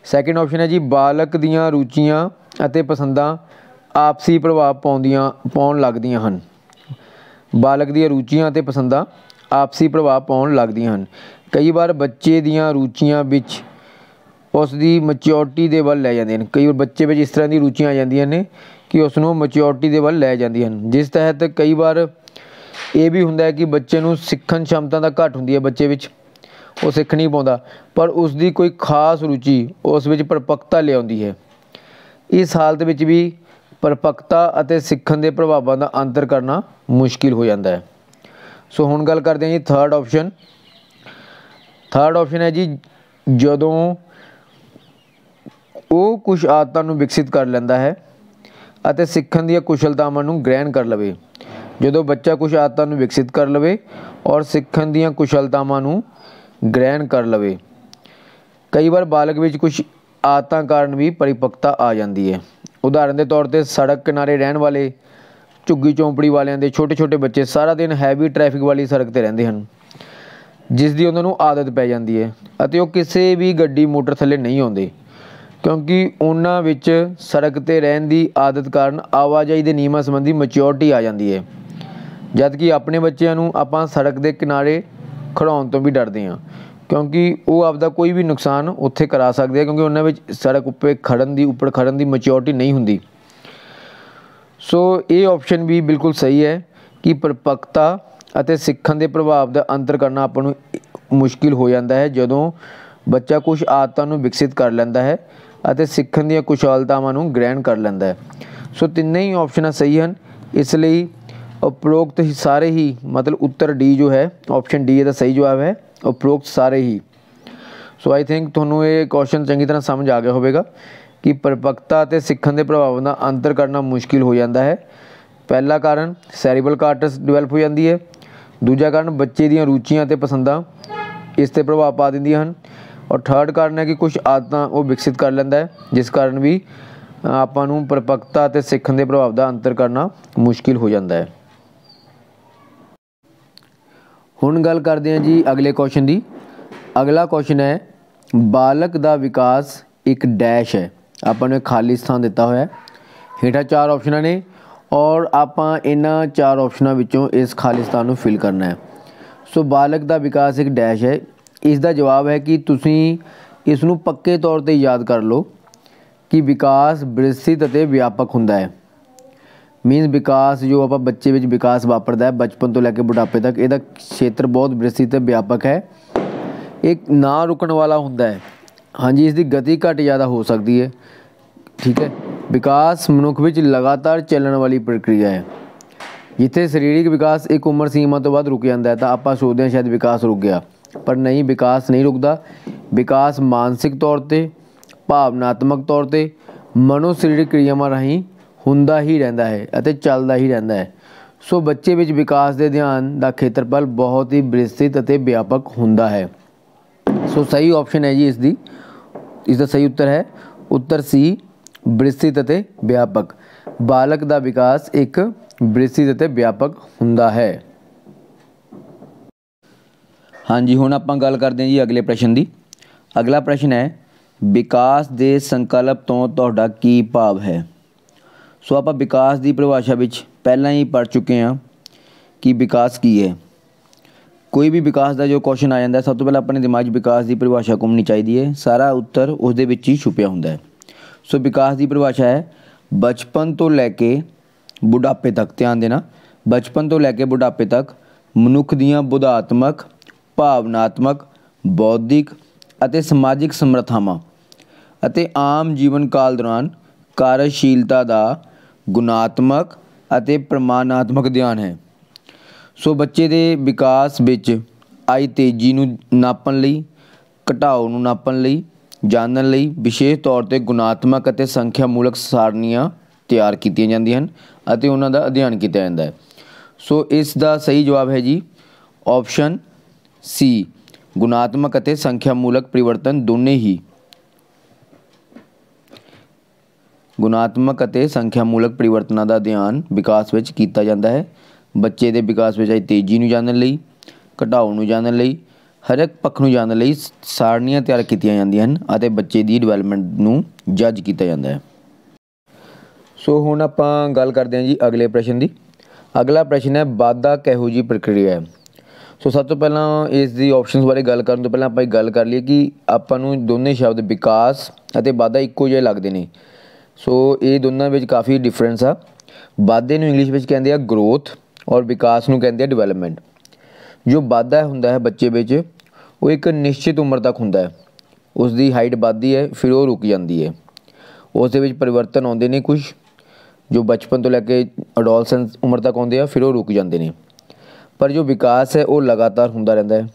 ਸੈਕਿੰਡ ਆਪਸ਼ਨ ਹੈ ਜੀ ਬਾਲਕ ਦੀਆਂ ਰੁਚੀਆਂ ਅਤੇ ਪਸੰਦਾਂ ਆਪਸੀ ਪ੍ਰਭਾਵ ਪਾਉਣ ਲੱਗਦੀਆਂ ਹਨ। ਬਾਲਕ ਦੀਆਂ ਰੁਚੀਆਂ ਅਤੇ ਪਸੰਦਾਂ ਆਪਸੀ ਪ੍ਰਭਾਵ ਪਾਉਣ ਲੱਗਦੀਆਂ ਹਨ। ਕਈ ਵਾਰ ਬੱਚੇ ਦੀਆਂ ਰੁਚੀਆਂ ਵਿੱਚ ਉਸ ਦੀ ਮੈਚਿਓਰਟੀ ਦੇ ਵੱਲ ਲੈ ਜਾਂਦੀਆਂ ਹਨ। ਕਈ ਵਾਰ ਬੱਚੇ ਵਿੱਚ ਇਸ ਤਰ੍ਹਾਂ ਦੀ ਰੁਚੀਆਂ ਆ ਜਾਂਦੀਆਂ ਨੇ ਕਿ ਉਸ ਨੂੰ ਮੈਚਿਓਰਟੀ ਦੇ ਵੱਲ ਲੈ ਜਾਂਦੀਆਂ ਹਨ, ਜਿਸ ਤਹਿਤ ਕਈ ਵਾਰ ਇਹ ਵੀ ਹੁੰਦਾ ਹੈ ਕਿ ਬੱਚੇ ਨੂੰ ਸਿੱਖਣ ਸ਼ਮਤਾ ਤਾਂ ਘੱਟ ਹੁੰਦੀ ਹੈ ਬੱਚੇ ਵਿੱਚ, ਉਹ ਸਿੱਖ ਨਹੀਂ ਪਾਉਂਦਾ, ਪਰ ਉਸ ਦੀ ਕੋਈ ਖਾਸ ਰੁਚੀ ਉਸ ਵਿੱਚ परिपक्वता ਲਿਆਉਂਦੀ ਹੈ। ਇਸ ਹਾਲਤ ਵਿੱਚ ਵੀ परिपक्वता ਅਤੇ ਸਿੱਖਣ ਦੇ ਪ੍ਰਭਾਵਾਂ ਦਾ ਅੰਤਰ ਕਰਨਾ ਮੁਸ਼ਕਿਲ ਹੋ ਜਾਂਦਾ ਹੈ। ਸੋ ਹੁਣ ਗੱਲ ਕਰਦੇ ਹਾਂ ਜੀ ਥਰਡ ਆਪਸ਼ਨ। ਥਰਡ ਆਪਸ਼ਨ ਹੈ ਜੀ ਜਦੋਂ ਉਹ ਕੁਝ ਆਦਤਾਂ ਨੂੰ ਵਿਕਸਿਤ ਕਰ ਲੈਂਦਾ ਹੈ ਅਤੇ ਸਿੱਖਣ ਦੀਆਂ ਕੁਸ਼ਲਤਾਵਾਂ ਨੂੰ ਗ੍ਰਹਿਣ ਕਰ ਲਵੇ। ਜਦੋਂ ਬੱਚਾ ਕੁਝ ਆਦਤਾਂ ਨੂੰ ਵਿਕਸਿਤ ਕਰ ਲਵੇ ਔਰ ਸਿੱਖਣ ਦੀਆਂ ਕੁਸ਼ਲਤਾਵਾਂ ਨੂੰ ਗ੍ਰਹਿਣ ਕਰ ਲਵੇ। ਕਈ ਵਾਰ ਬਾਲਗ ਵਿੱਚ ਕੁਝ ਆਦਤਾਂ ਕਾਰਨ ਵੀ ਪਰਿਪੱਕਤਾ ਆ ਜਾਂਦੀ ਹੈ। ਉਦਾਹਰਨ ਦੇ ਤੌਰ 'ਤੇ ਸੜਕ ਕਿਨਾਰੇ ਰਹਿਣ ਵਾਲੇ ਝੁੱਗੀ ਝੌਂਪੜੀ ਵਾਲਿਆਂ ਦੇ ਛੋਟੇ ਛੋਟੇ ਬੱਚੇ ਸਾਰਾ ਦਿਨ ਹੈਵੀ ਟ੍ਰੈਫਿਕ ਵਾਲੀ ਸੜਕ 'ਤੇ ਰਹਿੰਦੇ ਹਨ, ਜਿਸ ਦੀ ਉਹਨਾਂ ਨੂੰ ਆਦਤ ਪੈ ਜਾਂਦੀ ਹੈ ਅਤੇ ਉਹ ਕਿਸੇ ਵੀ ਗੱਡੀ ਮੋਟਰ ਥੱਲੇ ਨਹੀਂ ਆਉਂਦੇ, ਕਿਉਂਕਿ ਉਹਨਾਂ ਵਿੱਚ ਸੜਕ 'ਤੇ ਰਹਿਣ ਦੀ ਆਦਤ ਕਾਰਨ ਆਵਾਜਾਈ ਦੇ ਨਿਯਮਾਂ ਸੰਬੰਧੀ ਮੈਚਿਓਰਟੀ ਆ ਜਾਂਦੀ ਹੈ। ਜਦ ਕਿ ਆਪਣੇ ਬੱਚਿਆਂ ਨੂੰ ਆਪਾਂ ਸੜਕ ਦੇ ਕਿਨਾਰੇ ਖੜਾਉਣ ਤੋਂ ਵੀ ਡਰਦੇ ਹਾਂ, ਕਿਉਂਕਿ ਉਹ ਆਪਦਾ ਕੋਈ ਵੀ ਨੁਕਸਾਨ ਉੱਥੇ ਕਰਾ ਸਕਦੇ ਆ, ਕਿਉਂਕਿ ਉਹਨਾਂ ਵਿੱਚ ਸੜਕ ਉੱਪਰ ਖੜਨ ਦੀ ਮੈਚਿਓਰਟੀ ਨਹੀਂ ਹੁੰਦੀ। ਸੋ ਇਹ ਆਪਸ਼ਨ ਵੀ ਬਿਲਕੁਲ ਸਹੀ ਹੈ ਕਿ ਪਰਿਪੱਕਤਾ ਅਤੇ ਸਿੱਖਣ ਦੇ ਪ੍ਰਭਾਵ ਦਾ ਅੰਤਰ ਕਰਨਾ ਆਪਾਂ ਨੂੰ ਮੁਸ਼ਕਿਲ ਹੋ ਜਾਂਦਾ ਹੈ ਜਦੋਂ ਬੱਚਾ ਕੁਝ ਆਦਤਾਂ ਨੂੰ ਵਿਕਸਿਤ ਕਰ ਲੈਂਦਾ ਹੈ ਅਤੇ ਸਿੱਖਣ ਦੀਆਂ ਕੁਸ਼ਲਤਾਵਾਂ ਨੂੰ ਗ੍ਰਹਿਣ ਕਰ ਲੈਂਦਾ ਹੈ। ਸੋ ਤਿੰਨੇ ਹੀ ਆਪਸ਼ਨਾਂ ਸਹੀ ਹਨ। ਇਸ ਲਈ ਉਪਰੋਕਤ ਸਾਰੇ ਹੀ ਮਤਲਬ ਉੱਤਰ ਡੀ ਜੋ ਹੈ, ਆਪਸ਼ਨ ਡੀ ਇਹਦਾ ਸਹੀ ਜਵਾਬ ਹੈ, ਉਪਰੋਕਤ ਸਾਰੇ ਹੀ। ਸੋ ਆਈ ਥਿੰਕ ਤੁਹਾਨੂੰ ਇਹ ਕੁਐਸਚਨ ਚੰਗੀ ਤਰ੍ਹਾਂ ਸਮਝ ਆ ਗਿਆ ਹੋਵੇਗਾ ਕਿ ਪਰਿਪੱਕਤਾ ਅਤੇ ਸਿੱਖਣ ਦੇ ਪ੍ਰਭਾਵਾਂ ਦਾ ਅੰਤਰ ਕਰਨਾ ਮੁਸ਼ਕਿਲ ਹੋ ਜਾਂਦਾ ਹੈ। ਪਹਿਲਾ ਕਾਰਨ ਸੈਰੀਬਲ ਕਾਰਟਸ ਡਿਵੈਲਪ ਹੋ ਜਾਂਦੀ ਹੈ। ਦੂਜਾ ਕਾਰਨ ਬੱਚੇ ਦੀਆਂ ਰੁਚੀਆਂ ਅਤੇ ਪਸੰਦਾਂ ਇਸ 'ਤੇ ਪ੍ਰਭਾਵ ਪਾ ਦਿੰਦੀਆਂ ਹਨ। ਔਰ ਥਰਡ ਕਾਰਨ ਹੈ ਕਿ ਕੁਝ ਆਦਤਾਂ ਉਹ ਵਿਕਸਿਤ ਕਰ ਲੈਂਦਾ ਹੈ, ਜਿਸ ਕਾਰਨ ਵੀ ਆਪਾਂ ਨੂੰ ਪਰਿਪੱਕਤਾ ਅਤੇ ਸਿੱਖਣ ਦੇ ਪ੍ਰਭਾਵ ਦਾ ਅੰਤਰ ਕਰਨਾ ਮੁਸ਼ਕਿਲ ਹੋ ਜਾਂਦਾ ਹੈ। ਹੁਣ ਗੱਲ ਕਰਦੇ ਹਾਂ ਜੀ ਅਗਲੇ ਕੁਐਸਚਨ ਦੀ। ਅਗਲਾ ਕੁਐਸਚਨ ਹੈ, ਬਾਲਕ ਦਾ ਵਿਕਾਸ ਇੱਕ ਡੈਸ਼ ਹੈ। ਆਪਾਂ ਨੂੰ ਇੱਕ ਖਾਲੀ ਸਥਾਨ ਦਿੱਤਾ ਹੋਇਆ ਹੈ। ਹੇਠਾਂ 4 ਆਪਸ਼ਨਾਂ ਨੇ ਔਰ ਆਪਾਂ ਇਹਨਾਂ 4 ਆਪਸ਼ਨਾਂ ਵਿੱਚੋਂ ਇਸ ਖਾਲੀ ਸਥਾਨ ਨੂੰ ਫਿਲ ਕਰਨਾ ਹੈ। ਸੋ ਬਾਲਕ ਦਾ ਵਿਕਾਸ ਇੱਕ ਡੈਸ਼ ਹੈ। ਇਸ ਦਾ ਜਵਾਬ ਹੈ ਕਿ ਤੁਸੀਂ ਇਸ ਨੂੰ ਪੱਕੇ ਤੌਰ 'ਤੇ ਯਾਦ ਕਰ ਲਓ ਕਿ ਵਿਕਾਸ ਵਿਸਤ੍ਰਿਤ ਅਤੇ ਵਿਆਪਕ ਹੁੰਦਾ ਹੈ। ਮੀਨਸ ਵਿਕਾਸ ਜੋ ਆਪਾਂ ਬੱਚੇ ਵਿੱਚ ਵਿਕਾਸ ਵਾਪਰਦਾ ਹੈ ਬਚਪਨ ਤੋਂ ਲੈ ਕੇ ਬੁਢਾਪੇ ਤੱਕ, ਇਹਦਾ ਖੇਤਰ ਬਹੁਤ ਵਿਸਤ੍ਰਿਤ ਅਤੇ ਵਿਆਪਕ ਹੈ। ਇੱਕ ਨਾ ਰੁਕਣ ਵਾਲਾ ਹੁੰਦਾ ਹੈ। ਹਾਂਜੀ, ਇਸ ਦੀ ਗਤੀ ਘੱਟ ਜ਼ਿਆਦਾ ਹੋ ਸਕਦੀ ਹੈ। ਠੀਕ ਹੈ, ਵਿਕਾਸ ਮਨੁੱਖ ਵਿੱਚ ਲਗਾਤਾਰ ਚੱਲਣ ਵਾਲੀ ਪ੍ਰਕਿਰਿਆ ਹੈ। ਜਿੱਥੇ ਸਰੀਰਕ ਵਿਕਾਸ ਇੱਕ ਉਮਰ ਸੀਮਾ ਤੋਂ ਬਾਅਦ ਰੁਕ ਜਾਂਦਾ ਹੈ ਤਾਂ ਆਪਾਂ ਸੋਚਦੇ ਹਾਂ ਸ਼ਾਇਦ ਵਿਕਾਸ ਰੁਕ ਗਿਆ, ਪਰ ਨਹੀਂ, ਵਿਕਾਸ ਨਹੀਂ ਰੁਕਦਾ। ਵਿਕਾਸ ਮਾਨਸਿਕ ਤੌਰ 'ਤੇ, ਭਾਵਨਾਤਮਕ ਤੌਰ 'ਤੇ, ਮਨੋ ਸਰੀਰਕ ਕਿਰਿਆਵਾਂ ਰਾਹੀਂ ਹੁੰਦਾ ਹੀ ਰਹਿੰਦਾ ਹੈ ਅਤੇ ਚੱਲਦਾ ਹੀ ਰਹਿੰਦਾ ਹੈ। ਸੋ ਬੱਚੇ ਵਿੱਚ ਵਿਕਾਸ ਦੇ ਧਿਆਨ ਦਾ ਖੇਤਰਫਲ ਬਹੁਤ ਹੀ ਵਿਸਤ੍ਰਿਤ ਅਤੇ ਵਿਆਪਕ ਹੁੰਦਾ ਹੈ। ਸੋ ਸਹੀ ਆਪਸ਼ਨ ਹੈ ਜੀ ਇਸ ਦਾ ਸਹੀ ਉੱਤਰ ਹੈ ਉੱਤਰ ਸੀ, ਵਿਸਤ੍ਰਿਤ ਅਤੇ ਵਿਆਪਕ। ਬਾਲਕ ਦਾ ਵਿਕਾਸ ਇੱਕ ਵਿਸਤ੍ਰਿਤ ਅਤੇ ਵਿਆਪਕ ਹੁੰਦਾ ਹੈ। ਹਾਂਜੀ, ਹੁਣ ਆਪਾਂ ਗੱਲ ਕਰਦੇ ਹਾਂ ਜੀ ਅਗਲੇ ਪ੍ਰਸ਼ਨ ਦੀ। ਅਗਲਾ ਪ੍ਰਸ਼ਨ ਹੈ, ਵਿਕਾਸ ਦੇ ਸੰਕਲਪ ਤੋਂ ਤੁਹਾਡਾ ਕੀ ਭਾਵ ਹੈ। ਸੋ ਆਪਾਂ ਵਿਕਾਸ ਦੀ ਪਰਿਭਾਸ਼ਾ ਵਿੱਚ ਪਹਿਲਾਂ ਹੀ ਪੜ੍ਹ ਚੁੱਕੇ ਹਾਂ ਕਿ ਵਿਕਾਸ ਕੀ ਹੈ। ਕੋਈ ਵੀ ਵਿਕਾਸ ਦਾ ਜੋ ਕੁਐਸਚਨ ਆ ਜਾਂਦਾ ਸਭ ਤੋਂ ਪਹਿਲਾਂ ਆਪਣੇ ਦਿਮਾਗ 'ਚ ਵਿਕਾਸ ਦੀ ਪਰਿਭਾਸ਼ਾ ਘੁੰਮਣੀ ਚਾਹੀਦੀ ਹੈ। ਸਾਰਾ ਉੱਤਰ ਉਸ ਦੇ ਵਿੱਚ ਹੀ ਛੁਪਿਆ ਹੁੰਦਾ ਹੈ। ਸੋ ਵਿਕਾਸ ਦੀ ਪਰਿਭਾਸ਼ਾ ਹੈ ਬਚਪਨ ਤੋਂ ਲੈ ਕੇ ਬੁਢਾਪੇ ਤੱਕ, ਧਿਆਨ ਦੇਣਾ, ਬਚਪਨ ਤੋਂ ਲੈ ਕੇ ਬੁਢਾਪੇ ਤੱਕ ਮਨੁੱਖ ਦੀਆਂ ਬੁੱਧਾਤਮਕ, ਭਾਵਨਾਤਮਕ, ਬੌਧਿਕ ਅਤੇ ਸਮਾਜਿਕ ਸਮਰੱਥਾਵਾਂ ਅਤੇ ਆਮ ਜੀਵਨ ਕਾਲ ਦੌਰਾਨ ਕਾਰਜਸ਼ੀਲਤਾ ਦਾ ਗੁਣਾਤਮਕ ਅਤੇ ਪ੍ਰਮਾਣਾਤਮਕ ਅਧਿਐਨ ਹੈ। ਸੋ ਬੱਚੇ ਦੇ ਵਿਕਾਸ ਵਿੱਚ ਆਈ ਤੇਜ਼ੀ ਨੂੰ ਨਾਪਣ ਲਈ, ਘਟਾਓ ਨੂੰ ਨਾਪਣ ਲਈ, ਜਾਣਨ ਲਈ ਵਿਸ਼ੇਸ਼ ਤੌਰ 'ਤੇ ਗੁਣਾਤਮਕ ਅਤੇ ਸੰਖਿਆ ਮੂਲਕ ਸਾਰਣੀਆਂ ਤਿਆਰ ਕੀਤੀਆਂ ਜਾਂਦੀਆਂ ਹਨ ਅਤੇ ਉਹਨਾਂ ਦਾ ਅਧਿਐਨ ਕੀਤਾ ਜਾਂਦਾ ਹੈ। ਸੋ ਇਸ ਦਾ ਸਹੀ ਜਵਾਬ ਹੈ ਜੀ ਆਪਸ਼ਨ ਸੀ, ਗੁਣਾਤਮਕ ਅਤੇ ਸੰਖਿਆ ਮੂਲਕ ਪਰਿਵਰਤਨ ਦੋਨੇ ਹੀ। ਗੁਣਾਤਮਕ ਅਤੇ ਸੰਖਿਆ ਮੂਲਕ ਪਰਿਵਰਤਨਾਂ ਦਾ ਅਧਿਐਨ ਵਿਕਾਸ ਵਿੱਚ ਕੀਤਾ ਜਾਂਦਾ ਹੈ। ਬੱਚੇ ਦੇ ਵਿਕਾਸ ਵਿੱਚ ਆਈ ਤੇਜ਼ੀ ਨੂੰ ਜਾਣਨ ਲਈ, ਘਟਾਓ ਨੂੰ ਜਾਣਨ ਲਈ, ਹਰ ਇੱਕ ਪੱਖ ਨੂੰ ਜਾਣਨ ਲਈ ਸਾਰਣੀਆਂ ਤਿਆਰ ਕੀਤੀਆਂ ਜਾਂਦੀਆਂ ਹਨ ਅਤੇ ਬੱਚੇ ਦੀ ਡਿਵੈਲਪਮੈਂਟ ਨੂੰ ਜੱਜ ਕੀਤਾ ਜਾਂਦਾ ਹੈ। ਸੋ ਹੁਣ ਆਪਾਂ ਗੱਲ ਕਰਦੇ ਹਾਂ ਜੀ ਅਗਲੇ ਪ੍ਰਸ਼ਨ ਦੀ। ਅਗਲਾ ਪ੍ਰਸ਼ਨ ਹੈ, ਵਾਧਾ ਕਿਹੋ ਜਿਹੀ ਪ੍ਰਕਿਰਿਆ ਹੈ। ਸੋ ਸਭ ਤੋਂ ਪਹਿਲਾਂ ਇਸ ਦੀ ਆਪਸ਼ਨਸ ਬਾਰੇ ਗੱਲ ਕਰਨ ਤੋਂ ਪਹਿਲਾਂ ਆਪਾਂ ਇੱਕ ਗੱਲ ਕਰ ਲਈਏ ਕਿ ਆਪਾਂ ਨੂੰ ਦੋਨੇ ਸ਼ਬਦ ਵਿਕਾਸ ਅਤੇ ਵਾਧਾ ਇੱਕੋ ਜਿਹੇ ਲੱਗਦੇ ਨੇ। ਸੋ ਇਹ ਦੋਨਾਂ ਵਿੱਚ ਕਾਫੀ ਡਿਫਰੈਂਸ ਆ। ਵਾਧੇ ਨੂੰ ਇੰਗਲਿਸ਼ ਵਿੱਚ ਕਹਿੰਦੇ ਆ ਗਰੋਥ ਔਰ ਵਿਕਾਸ ਨੂੰ ਕਹਿੰਦੇ ਆ ਡਿਵੈਲਪਮੈਂਟ। ਜੋ ਵਾਧਾ ਹੁੰਦਾ ਹੈ ਬੱਚੇ ਵਿੱਚ ਉਹ ਇੱਕ ਨਿਸ਼ਚਿਤ ਉਮਰ ਤੱਕ ਹੁੰਦਾ ਹੈ। ਉਸ ਦੀ ਹਾਈਟ ਵੱਧਦੀ ਹੈ, ਫਿਰ ਉਹ ਰੁਕ ਜਾਂਦੀ ਹੈ। ਉਸ ਦੇ ਵਿੱਚ ਪਰਿਵਰਤਨ ਆਉਂਦੇ ਨੇ ਕੁਝ ਜੋ ਬਚਪਨ ਤੋਂ ਲੈ ਕੇ ਅਡੋਲਸੈਂਸ ਉਮਰ ਤੱਕ ਆਉਂਦੇ ਆ, ਫਿਰ ਉਹ ਰੁਕ ਜਾਂਦੇ ਨੇ। ਪਰ ਜੋ ਵਿਕਾਸ ਹੈ ਉਹ ਲਗਾਤਾਰ ਹੁੰਦਾ ਰਹਿੰਦਾ ਹੈ।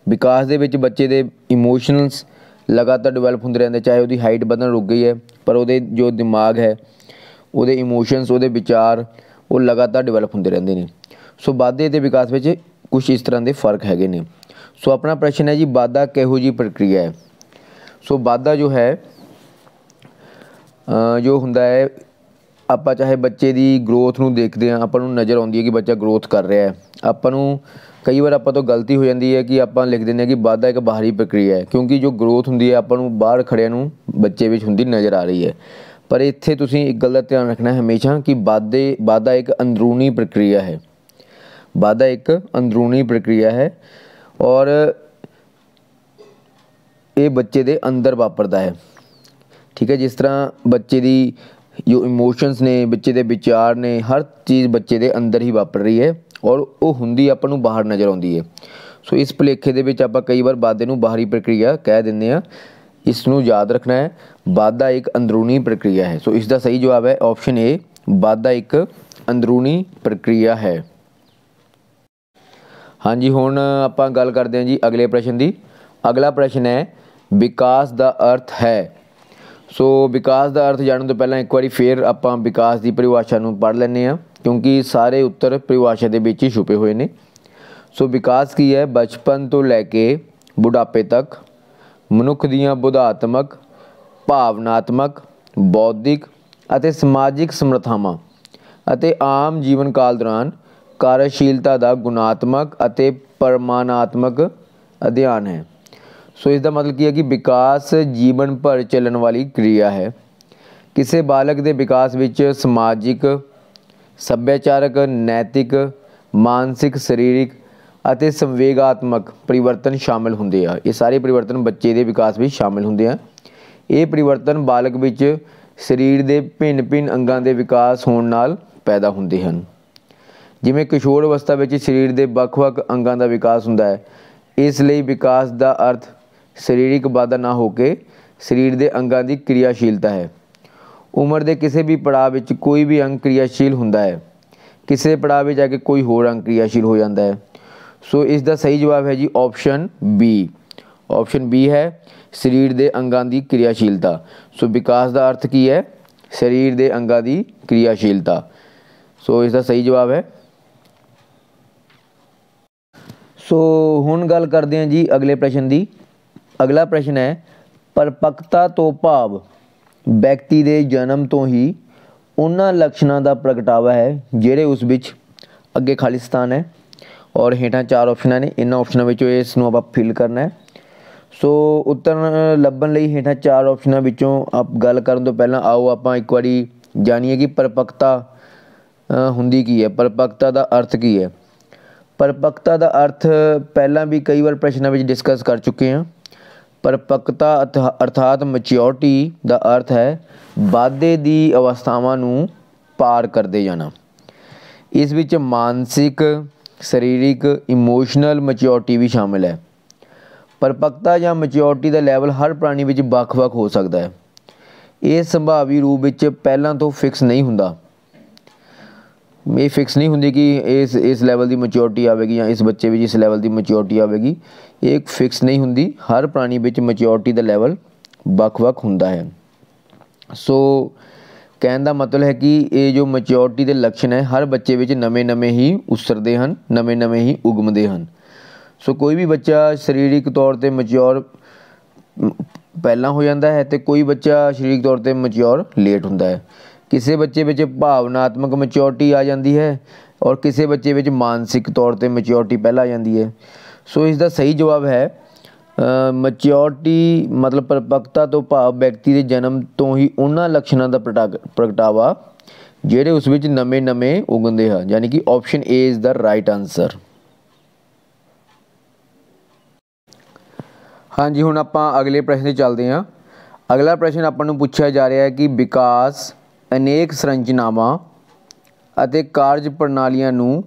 ਵਿਕਾਸ ਦੇ ਵਿੱਚ ਬੱਚੇ ਦੇ ਇਮੋਸ਼ਨਲਸ लगातार डिवेलप होंदे रहंदे, चाहे उसकी हाइट बधन रुक गई है पर वो जो दिमाग है, वो इमोशनस, वो विचार वो लगातार डिवेलप होंदे रहंदे ने। सो वाधे ते विकास में कुछ इस तरह के फर्क हैगे ने। सो अपना प्रश्न है जी, वाधा किहो जी प्रक्रिया है। सो वाधा जो है जो हुंदा है, ਆਪਾਂ ਚਾਹੇ ਬੱਚੇ ਦੀ ਗਰੋਥ ਨੂੰ ਦੇਖਦੇ ਹਾਂ, ਆਪਾਂ ਨੂੰ ਨਜ਼ਰ ਆਉਂਦੀ ਹੈ ਕਿ ਬੱਚਾ ਗਰੋਥ ਕਰ ਰਿਹਾ ਹੈ। ਆਪਾਂ ਨੂੰ ਕਈ ਵਾਰ ਆਪਾਂ ਤੋਂ ਗਲਤੀ ਹੋ ਜਾਂਦੀ ਹੈ ਕਿ ਆਪਾਂ ਲਿਖ ਦਿੰਦੇ ਹਾਂ ਕਿ ਵਾਧਾ ਇੱਕ ਬਾਹਰੀ ਪ੍ਰਕਿਰਿਆ ਹੈ, ਕਿਉਂਕਿ ਜੋ ਗਰੋਥ ਹੁੰਦੀ ਹੈ ਆਪਾਂ ਨੂੰ ਬਾਹਰ ਖੜਿਆਂ ਨੂੰ ਬੱਚੇ ਵਿੱਚ ਹੁੰਦੀ ਨਜ਼ਰ ਆ ਰਹੀ ਹੈ। ਪਰ ਇੱਥੇ ਤੁਸੀਂ ਇੱਕ ਗੱਲ ਦਾ ਧਿਆਨ ਰੱਖਣਾ ਹਮੇਸ਼ਾ ਕਿ ਵਾਧਾ ਇੱਕ ਅੰਦਰੂਨੀ ਪ੍ਰਕਿਰਿਆ ਹੈ। ਵਾਧਾ ਇੱਕ ਅੰਦਰੂਨੀ ਪ੍ਰਕਿਰਿਆ ਹੈ ਔਰ ਇਹ ਬੱਚੇ ਦੇ ਅੰਦਰ ਵਾਪਰਦਾ ਹੈ। ਠੀਕ ਹੈ, ਜਿਸ ਤਰ੍ਹਾਂ ਬੱਚੇ ਦੀ ਜੋ ਇਮੋਸ਼ਨਸ ਨੇ, ਬੱਚੇ ਦੇ ਵਿਚਾਰ ਨੇ, ਹਰ ਚੀਜ਼ ਬੱਚੇ ਦੇ ਅੰਦਰ ਹੀ ਵਾਪਰ ਰਹੀ ਹੈ ਔਰ ਉਹ ਹੁੰਦੀ ਆਪਾਂ ਨੂੰ ਬਾਹਰ ਨਜ਼ਰ ਆਉਂਦੀ ਹੈ। ਸੋ ਇਸ ਭੁਲੇਖੇ ਦੇ ਵਿੱਚ ਆਪਾਂ ਕਈ ਵਾਰ ਵਾਧੇ ਨੂੰ ਬਾਹਰੀ ਪ੍ਰਕਿਰਿਆ ਕਹਿ ਦਿੰਦੇ ਹਾਂ। ਇਸ ਨੂੰ ਯਾਦ ਰੱਖਣਾ ਹੈ, ਵਾਧਾ ਇੱਕ ਅੰਦਰੂਨੀ ਪ੍ਰਕਿਰਿਆ ਹੈ। ਸੋ ਇਸ ਦਾ ਸਹੀ ਜਵਾਬ ਹੈ ਆਪਸ਼ਨ ਏ, ਵਾਧਾ ਇੱਕ ਅੰਦਰੂਨੀ ਪ੍ਰਕਿਰਿਆ ਹੈ। ਹਾਂਜੀ, ਹੁਣ ਆਪਾਂ ਗੱਲ ਕਰਦੇ ਹਾਂ ਜੀ ਅਗਲੇ ਪ੍ਰਸ਼ਨ ਦੀ। ਅਗਲਾ ਪ੍ਰਸ਼ਨ ਹੈ, ਵਿਕਾਸ ਦਾ ਅਰਥ ਹੈ। ਸੋ ਵਿਕਾਸ ਦਾ ਅਰਥ ਜਾਣਨ ਤੋਂ ਪਹਿਲਾਂ ਇੱਕ ਵਾਰੀ ਫਿਰ ਆਪਾਂ ਵਿਕਾਸ ਦੀ ਪਰਿਭਾਸ਼ਾ ਨੂੰ ਪੜ੍ਹ ਲੈਂਦੇ ਹਾਂ, ਕਿਉਂਕਿ ਸਾਰੇ ਉੱਤਰ ਪਰਿਭਾਸ਼ਾ ਦੇ ਵਿੱਚ ਹੀ ਛੁਪੇ ਹੋਏ ਨੇ। ਸੋ ਵਿਕਾਸ ਕੀ ਹੈ? ਬਚਪਨ ਤੋਂ ਲੈ ਕੇ ਬੁਢਾਪੇ ਤੱਕ ਮਨੁੱਖ ਦੀਆਂ ਬੁੱਧਾਤਮਕ, ਭਾਵਨਾਤਮਕ, ਬੌਧਿਕ ਅਤੇ ਸਮਾਜਿਕ ਸਮਰੱਥਾਵਾਂ ਅਤੇ ਆਮ ਜੀਵਨ ਕਾਲ ਦੌਰਾਨ ਕਾਰਜਸ਼ੀਲਤਾ ਦਾ ਗੁਣਾਤਮਕ ਅਤੇ ਪਰਿਮਾਣਾਤਮਕ ਅਧਿਐਨ ਹੈ। ਸੋ ਇਸ ਦਾ ਮਤਲਬ ਕੀ ਹੈ ਕਿ ਵਿਕਾਸ ਜੀਵਨ ਭਰ ਚੱਲਣ ਵਾਲੀ ਕਿਰਿਆ ਹੈ। ਕਿਸੇ ਬਾਲਕ ਦੇ ਵਿਕਾਸ ਵਿੱਚ ਸਮਾਜਿਕ, ਸੱਭਿਆਚਾਰਕ, ਨੈਤਿਕ, ਮਾਨਸਿਕ, ਸਰੀਰਕ ਅਤੇ ਸੰਵੇਗਾਤਮਕ ਪਰਿਵਰਤਨ ਸ਼ਾਮਿਲ ਹੁੰਦੇ ਆ। ਇਹ ਸਾਰੇ ਪਰਿਵਰਤਨ ਬੱਚੇ ਦੇ ਵਿਕਾਸ ਵਿੱਚ ਸ਼ਾਮਿਲ ਹੁੰਦੇ ਆ। ਇਹ ਪਰਿਵਰਤਨ ਬਾਲਕ ਵਿੱਚ ਸਰੀਰ ਦੇ ਭਿੰਨ ਭਿੰਨ ਅੰਗਾਂ ਦੇ ਵਿਕਾਸ ਹੋਣ ਨਾਲ ਪੈਦਾ ਹੁੰਦੇ ਹਨ। ਜਿਵੇਂ ਕਿਸ਼ੋਰ ਅਵਸਥਾ ਵਿੱਚ ਸਰੀਰ ਦੇ ਵੱਖ-ਵੱਖ ਅੰਗਾਂ ਦਾ ਵਿਕਾਸ ਹੁੰਦਾ ਹੈ, ਇਸ ਲਈ ਵਿਕਾਸ ਦਾ ਅਰਥ ਸਰੀਰਕ ਵਾਧਾ ਨਾ ਹੋ ਕੇ ਸਰੀਰ ਦੇ ਅੰਗਾਂ ਦੀ ਕਿਰਿਆਸ਼ੀਲਤਾ ਹੈ। ਉਮਰ ਦੇ ਕਿਸੇ ਵੀ ਪੜਾਅ ਵਿੱਚ ਕੋਈ ਵੀ ਅੰਗ ਕਿਰਿਆਸ਼ੀਲ ਹੁੰਦਾ ਹੈ, ਕਿਸੇ ਪੜਾਅ ਵਿੱਚ ਜਾ ਕੇ ਕੋਈ ਹੋਰ ਅੰਗ ਕਿਰਿਆਸ਼ੀਲ ਹੋ ਜਾਂਦਾ ਹੈ। ਸੋ ਇਸ ਦਾ ਸਹੀ ਜਵਾਬ ਹੈ ਜੀ ਆਪਸ਼ਨ ਬੀ। ਆਪਸ਼ਨ ਬੀ ਹੈ ਸਰੀਰ ਦੇ ਅੰਗਾਂ ਦੀ ਕਿਰਿਆਸ਼ੀਲਤਾ। ਸੋ ਵਿਕਾਸ ਦਾ ਅਰਥ ਕੀ ਹੈ? ਸਰੀਰ ਦੇ ਅੰਗਾਂ ਦੀ ਕਿਰਿਆਸ਼ੀਲਤਾ। ਸੋ ਇਸ ਦਾ ਸਹੀ ਜਵਾਬ ਹੈ। ਸੋ ਹੁਣ ਗੱਲ ਕਰਦੇ ਹਾਂ ਜੀ ਅਗਲੇ ਪ੍ਰਸ਼ਨ ਦੀ। ਅਗਲਾ ਪ੍ਰਸ਼ਨ ਹੈ, ਪਰਿਪੱਕਤਾ ਤੋਂ ਭਾਵ ਵਿਅਕਤੀ ਦੇ ਜਨਮ ਤੋਂ ਹੀ ਉਹਨਾਂ ਲੱਛਣਾਂ ਦਾ ਪ੍ਰਗਟਾਵਾ ਹੈ ਜਿਹੜੇ ਉਸ ਵਿੱਚ ਅੱਗੇ ਖਾਲੀ ਸਥਾਨ ਹੈ ਔਰ ਹੇਠਾਂ 4 ਆਪਸ਼ਨਾਂ ਨੇ। ਇਹਨਾਂ ਆਪਸ਼ਨਾਂ ਵਿੱਚੋਂ ਇਸ ਨੂੰ ਆਪਾਂ ਫਿਲ ਕਰਨਾ ਹੈ। ਸੋ ਉੱਤਰ ਲੱਭਣ ਲਈ ਹੇਠਾਂ 4 ਆਪਸ਼ਨਾਂ ਵਿੱਚੋਂ ਗੱਲ ਕਰਨ ਤੋਂ ਪਹਿਲਾਂ ਆਓ ਆਪਾਂ ਇੱਕ ਵਾਰੀ ਜਾਣੀਏ ਕਿ ਪਰਿਪੱਕਤਾ ਹੁੰਦੀ ਕੀ ਹੈ, ਪਰਿਪੱਕਤਾ ਦਾ ਅਰਥ ਕੀ ਹੈ। ਪਰਿਪੱਕਤਾ ਦਾ ਅਰਥ ਪਹਿਲਾਂ ਵੀ ਕਈ ਵਾਰ ਪ੍ਰਸ਼ਨਾਂ ਵਿੱਚ ਡਿਸਕਸ ਕਰ ਚੁੱਕੇ ਹਾਂ। ਪਰਿਪੱਕਤਾ ਅਰਥਾਤ ਮੈਚਿਓਰਟੀ ਦਾ ਅਰਥ ਹੈ ਵਾਧੇ ਦੀ ਅਵਸਥਾਵਾਂ ਨੂੰ ਪਾਰ ਕਰਦੇ ਜਾਣਾ। ਇਸ ਵਿੱਚ ਮਾਨਸਿਕ, ਸਰੀਰਕ, ਇਮੋਸ਼ਨਲ ਮੈਚਿਓਰਟੀ ਵੀ ਸ਼ਾਮਿਲ ਹੈ। ਪਰਿਪੱਕਤਾ ਜਾਂ ਮੈਚਿਓਰਟੀ ਦਾ ਲੈਵਲ ਹਰ ਪ੍ਰਾਣੀ ਵਿੱਚ ਵੱਖ-ਵੱਖ ਹੋ ਸਕਦਾ ਹੈ। ਇਹ ਸੰਭਾਵੀ ਰੂਪ ਵਿੱਚ ਪਹਿਲਾਂ ਤੋਂ ਫਿਕਸ ਨਹੀਂ ਹੁੰਦਾ। ਇਹ ਫਿਕਸ ਨਹੀਂ ਹੁੰਦੀ ਕਿ ਇਸ ਲੈਵਲ ਦੀ ਮੈਚਿਓਰਟੀ ਆਵੇਗੀ ਜਾਂ ਇਸ ਬੱਚੇ ਵਿੱਚ ਇਸ ਲੈਵਲ ਦੀ ਮੈਚਿਓਰਟੀ ਆਵੇਗੀ। ਇਹ ਫਿਕਸ ਨਹੀਂ ਹੁੰਦੀ। ਹਰ ਪ੍ਰਾਣੀ ਵਿੱਚ ਮੈਚਿਓਰਟੀ ਦਾ ਲੈਵਲ ਵੱਖ-ਵੱਖ ਹੁੰਦਾ ਹੈ। ਸੋ ਕਹਿਣ ਦਾ ਮਤਲਬ ਹੈ ਕਿ ਇਹ ਜੋ ਮੈਚਿਓਰਟੀ ਦੇ ਲੱਛਣ ਹੈ ਹਰ ਬੱਚੇ ਵਿੱਚ ਨਵੇਂ-ਨਵੇਂ ਹੀ ਉਸਰਦੇ ਹਨ, ਨਵੇਂ-ਨਵੇਂ ਹੀ ਉਗਮਦੇ ਹਨ। ਸੋ ਕੋਈ ਵੀ ਬੱਚਾ ਸਰੀਰਕ ਤੌਰ 'ਤੇ ਮੈਚਿਓਰ ਪਹਿਲਾਂ ਹੋ ਜਾਂਦਾ ਹੈ ਅਤੇ ਕੋਈ ਬੱਚਾ ਸਰੀਰਕ ਤੌਰ 'ਤੇ ਮੈਚਿਓਰ ਲੇਟ ਹੁੰਦਾ ਹੈ। ਕਿਸੇ ਬੱਚੇ ਵਿੱਚ ਭਾਵਨਾਤਮਕ ਮੈਚਿਓਰਟੀ ਆ ਜਾਂਦੀ ਹੈ ਔਰ ਕਿਸੇ ਬੱਚੇ ਵਿੱਚ ਮਾਨਸਿਕ ਤੌਰ 'ਤੇ ਮੈਚਿਓਰਟੀ ਪਹਿਲਾਂ ਆ ਜਾਂਦੀ ਹੈ। ਸੋ ਇਸ ਦਾ ਸਹੀ ਜਵਾਬ ਹੈ ਮੈਚਿਓਰਟੀ ਮਤਲਬ ਪਰਿਪੱਕਤਾ ਤੋਂ ਭਾਵ ਵਿਅਕਤੀ ਦੇ ਜਨਮ ਤੋਂ ਹੀ ਉਹਨਾਂ ਲੱਛਣਾਂ ਦਾ ਪ੍ਰਗਟਾਵਾ ਜਿਹੜੇ ਉਸ ਵਿੱਚ ਨਵੇਂ-ਨਵੇਂ ਉਗਦੇ ਹਨ, ਯਾਨੀ ਕਿ option A is the right answer. ਹਾਂਜੀ, ਹੁਣ ਆਪਾਂ ਅਗਲੇ ਪ੍ਰਸ਼ਨ 'ਤੇ ਚੱਲਦੇ ਹਾਂ। ਅਗਲਾ ਪ੍ਰਸ਼ਨ ਆਪਾਂ ਨੂੰ ਪੁੱਛਿਆ ਜਾ ਰਿਹਾ ਹੈ ਕਿ ਵਿਕਾਸ ਅਨੇਕ ਸੰਰਚਨਾਵਾਂ ਅਤੇ ਕਾਰਜ ਪ੍ਰਣਾਲੀਆਂ ਨੂੰ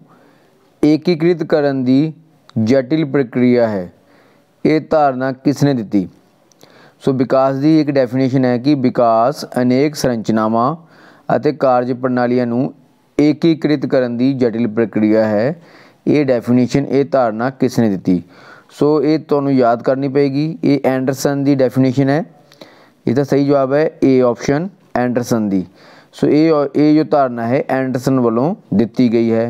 ਏਕੀਕ੍ਰਿਤ ਕਰਨ ਦੀ ਜਟਿਲ ਪ੍ਰਕਿਰਿਆ ਹੈ। ਇਹ ਧਾਰਨਾ ਕਿਸ ਨੇ ਦਿੱਤੀ? ਸੋ ਵਿਕਾਸ ਦੀ ਇੱਕ ਡੈਫੀਨੇਸ਼ਨ ਹੈ ਕਿ ਵਿਕਾਸ ਅਨੇਕ ਸੰਰਚਨਾਵਾਂ ਅਤੇ ਕਾਰਜ ਪ੍ਰਣਾਲੀਆਂ ਨੂੰ ਏਕੀਕ੍ਰਿਤ ਕਰਨ ਦੀ ਜਟਿਲ ਪ੍ਰਕਿਰਿਆ ਹੈ। ਇਹ ਡੈਫੀਨੇਸ਼ਨ, ਇਹ ਧਾਰਨਾ ਕਿਸ ਨੇ ਦਿੱਤੀ? सो ये तुहानूं याद करनी पेगी। ये एंडरसन की डेफिनेशन है। इसका सही जवाब है ए ऑप्शन एंडरसन दी। सो ये जो धारणा है एंडरसन वालों दिती गई है।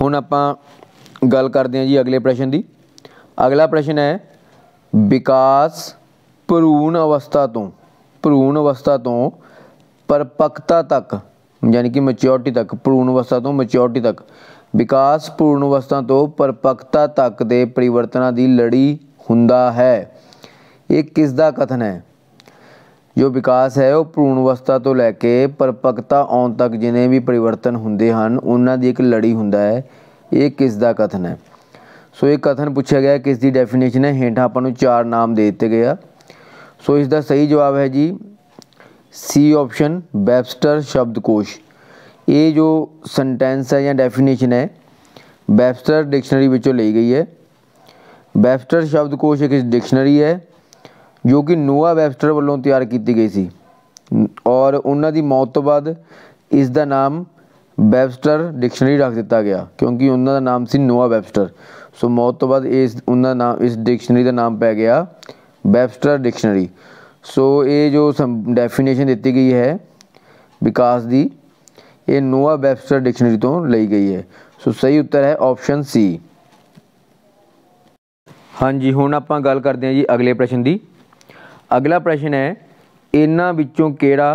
हुण आपां गल करते हैं जी अगले प्रश्न की। अगला प्रश्न है विकास भ्रूण अवस्था तो परिपक्वता तक यानी कि मैच्योरिटी तक, भ्रूण अवस्था तो मैच्योरिटी तक, विकास भ्रूण अवस्था तो परिपक्वता तक के परिवर्तनों की लड़ी हुंदा है। ये किसका कथन है? जो विकास है वो भ्रूण अवस्था तो लैके परिपक्वता आने तक जिन्हें भी परिवर्तन होंगे हैं उन्होंने एक लड़ी हुंदा है। ये किसका कथन है? सो ये कथन पूछा गया किसकी डेफिनेशन है। हेठ आपां 4 नाम दे दिते गए। सो इसका सही जवाब है जी सी ऑप्शन वेबस्टर शब्दकोश। ये जो सेंटेंस है या डेफिनेशन है वेबस्टर डिक्शनरी विचों ली गई है। वेबस्टर शब्दकोश एक डिक्शनरी है जो कि नोआ वेबस्टर वालों तैयार की गई सी और उन्हों की मौत तो बाद इसका नाम वेबस्टर डिक्शनरी रख दिता गया क्योंकि उन्हों का नाम सी नोआ वेबस्टर। सो मौत तो बाद इस डिक्शनरी का नाम पै गया वेबस्टर डिक्शनरी। सो ये जो डेफिनेशन दी गई है विकास की ये नोआ वेबस्टर डिक्शनरी तो ली गई है। सो सही उत्तर है ऑप्शन सी। हाँ जी, हुण आपां गल करते हैं जी अगले प्रश्न की। अगला प्रश्न है इन्हां विचों किहड़ा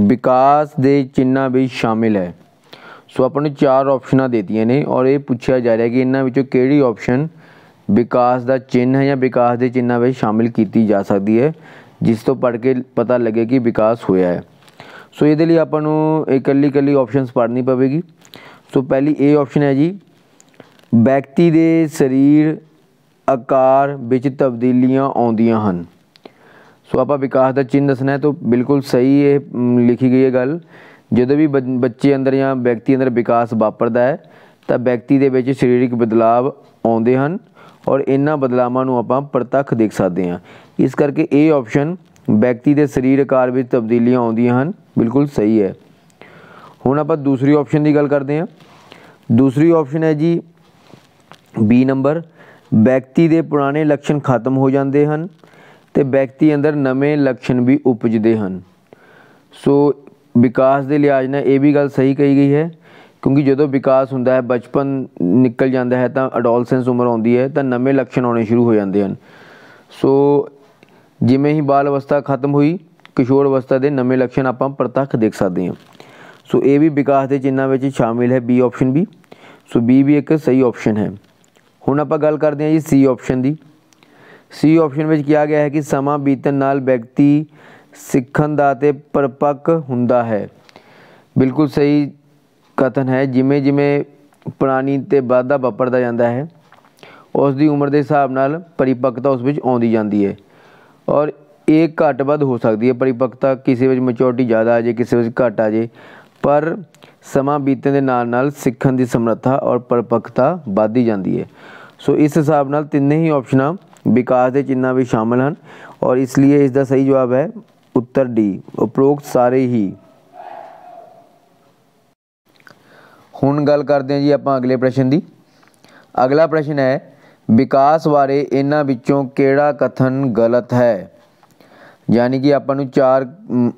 विकास के चिन्ह भी शामिल है। सो अपन 4 ऑप्शन देतियां ने और ये पूछा जा रहा है कि इन्हां विचों किहड़ी ऑप्शन विकास का चिन्ह है या विकास के चिन्ह में शामिल की जा सकती है जिस तो पढ़ के पता लगे कि विकास होया है। सो ये लिए अपन इकली ऑप्शनस पढ़नी पवेगी। सो पहली ए ऑप्शन है जी व्यक्ति के शरीर आकार विच तब्दीलियां आउंदियां हन। सो आप विकास का चिन्ह दसना है तो बिल्कुल सही है लिखी गई है गल। जो भी बच्चे अंदर या व्यक्ति अंदर विकास वापरता है तो व्यक्ति के विच शरीरिक बदलाव आउंदे हन और इन्हां बदलावां नूं आपां प्रत्यक्ष देख सकते हैं। इस करके ए ऑप्शन व्यक्ति के शरीर आकार में तब्दीलियां आउंदियां हन बिल्कुल सही है। हुण आपां दूसरी ऑप्शन की गल करते हैं। दूसरी ऑप्शन है जी बी नंबर व्यक्ति के पुराने लक्षण खत्म हो जाते हैं तो व्यक्ति अंदर नवे लक्षण भी उपजते हैं। सो विकास के लिहाज ने यह भी गल सही कही गई है क्योंकि जो विकास होंदा है बचपन निकल जाता है तो अडोलसेंस उम्र आती है तो नवे लक्षण आने शुरू हो जाते हैं। सो जिमें ही बाल अवस्था खत्म हुई किशोर अवस्था के नवे लक्षण आप प्रत्यक्ष देख सकते हैं। सो ये भी विकास के चिन्हों में शामिल है बी ऑप्शन भी। सो बी भी एक सही ऑप्शन है। हुण आपां गल करते हैं जी सी ऑप्शन की। सी ऑप्शन में कहा गया है कि समा बीतन नाल व्यक्ति सीखण दा ते परिपक्व हुंदा है। बिल्कुल सही कथन है। जिमें जिमें पुरानी ते वाधा वापरता जाता है उसकी उम्र के हिसाब नाल परिपक्वता उस विच आउंदी जाती है और एक घट वध हो सकती है। परिपक्वता किसी में मैच्योरिटी ज़्यादा आ जाए किसी में घट आ जाए पर समा बीतण के नाल नाल सीखण की समर्था और परिपक्वता वधदी जाती है। सो इस हिसाब नाल तिन्ने ही ऑप्शन विकास के चिन्ह भी शामिल हैं और इसलिए इसका सही जवाब है उत्तर डी उपरोक्त सारे ही। हुण गल करते हैं जी आपां अगले प्रश्न की। अगला प्रश्न है विकास बारे इन्हां विचों किहड़ा कथन गलत है। यानी कि आपां नूं 4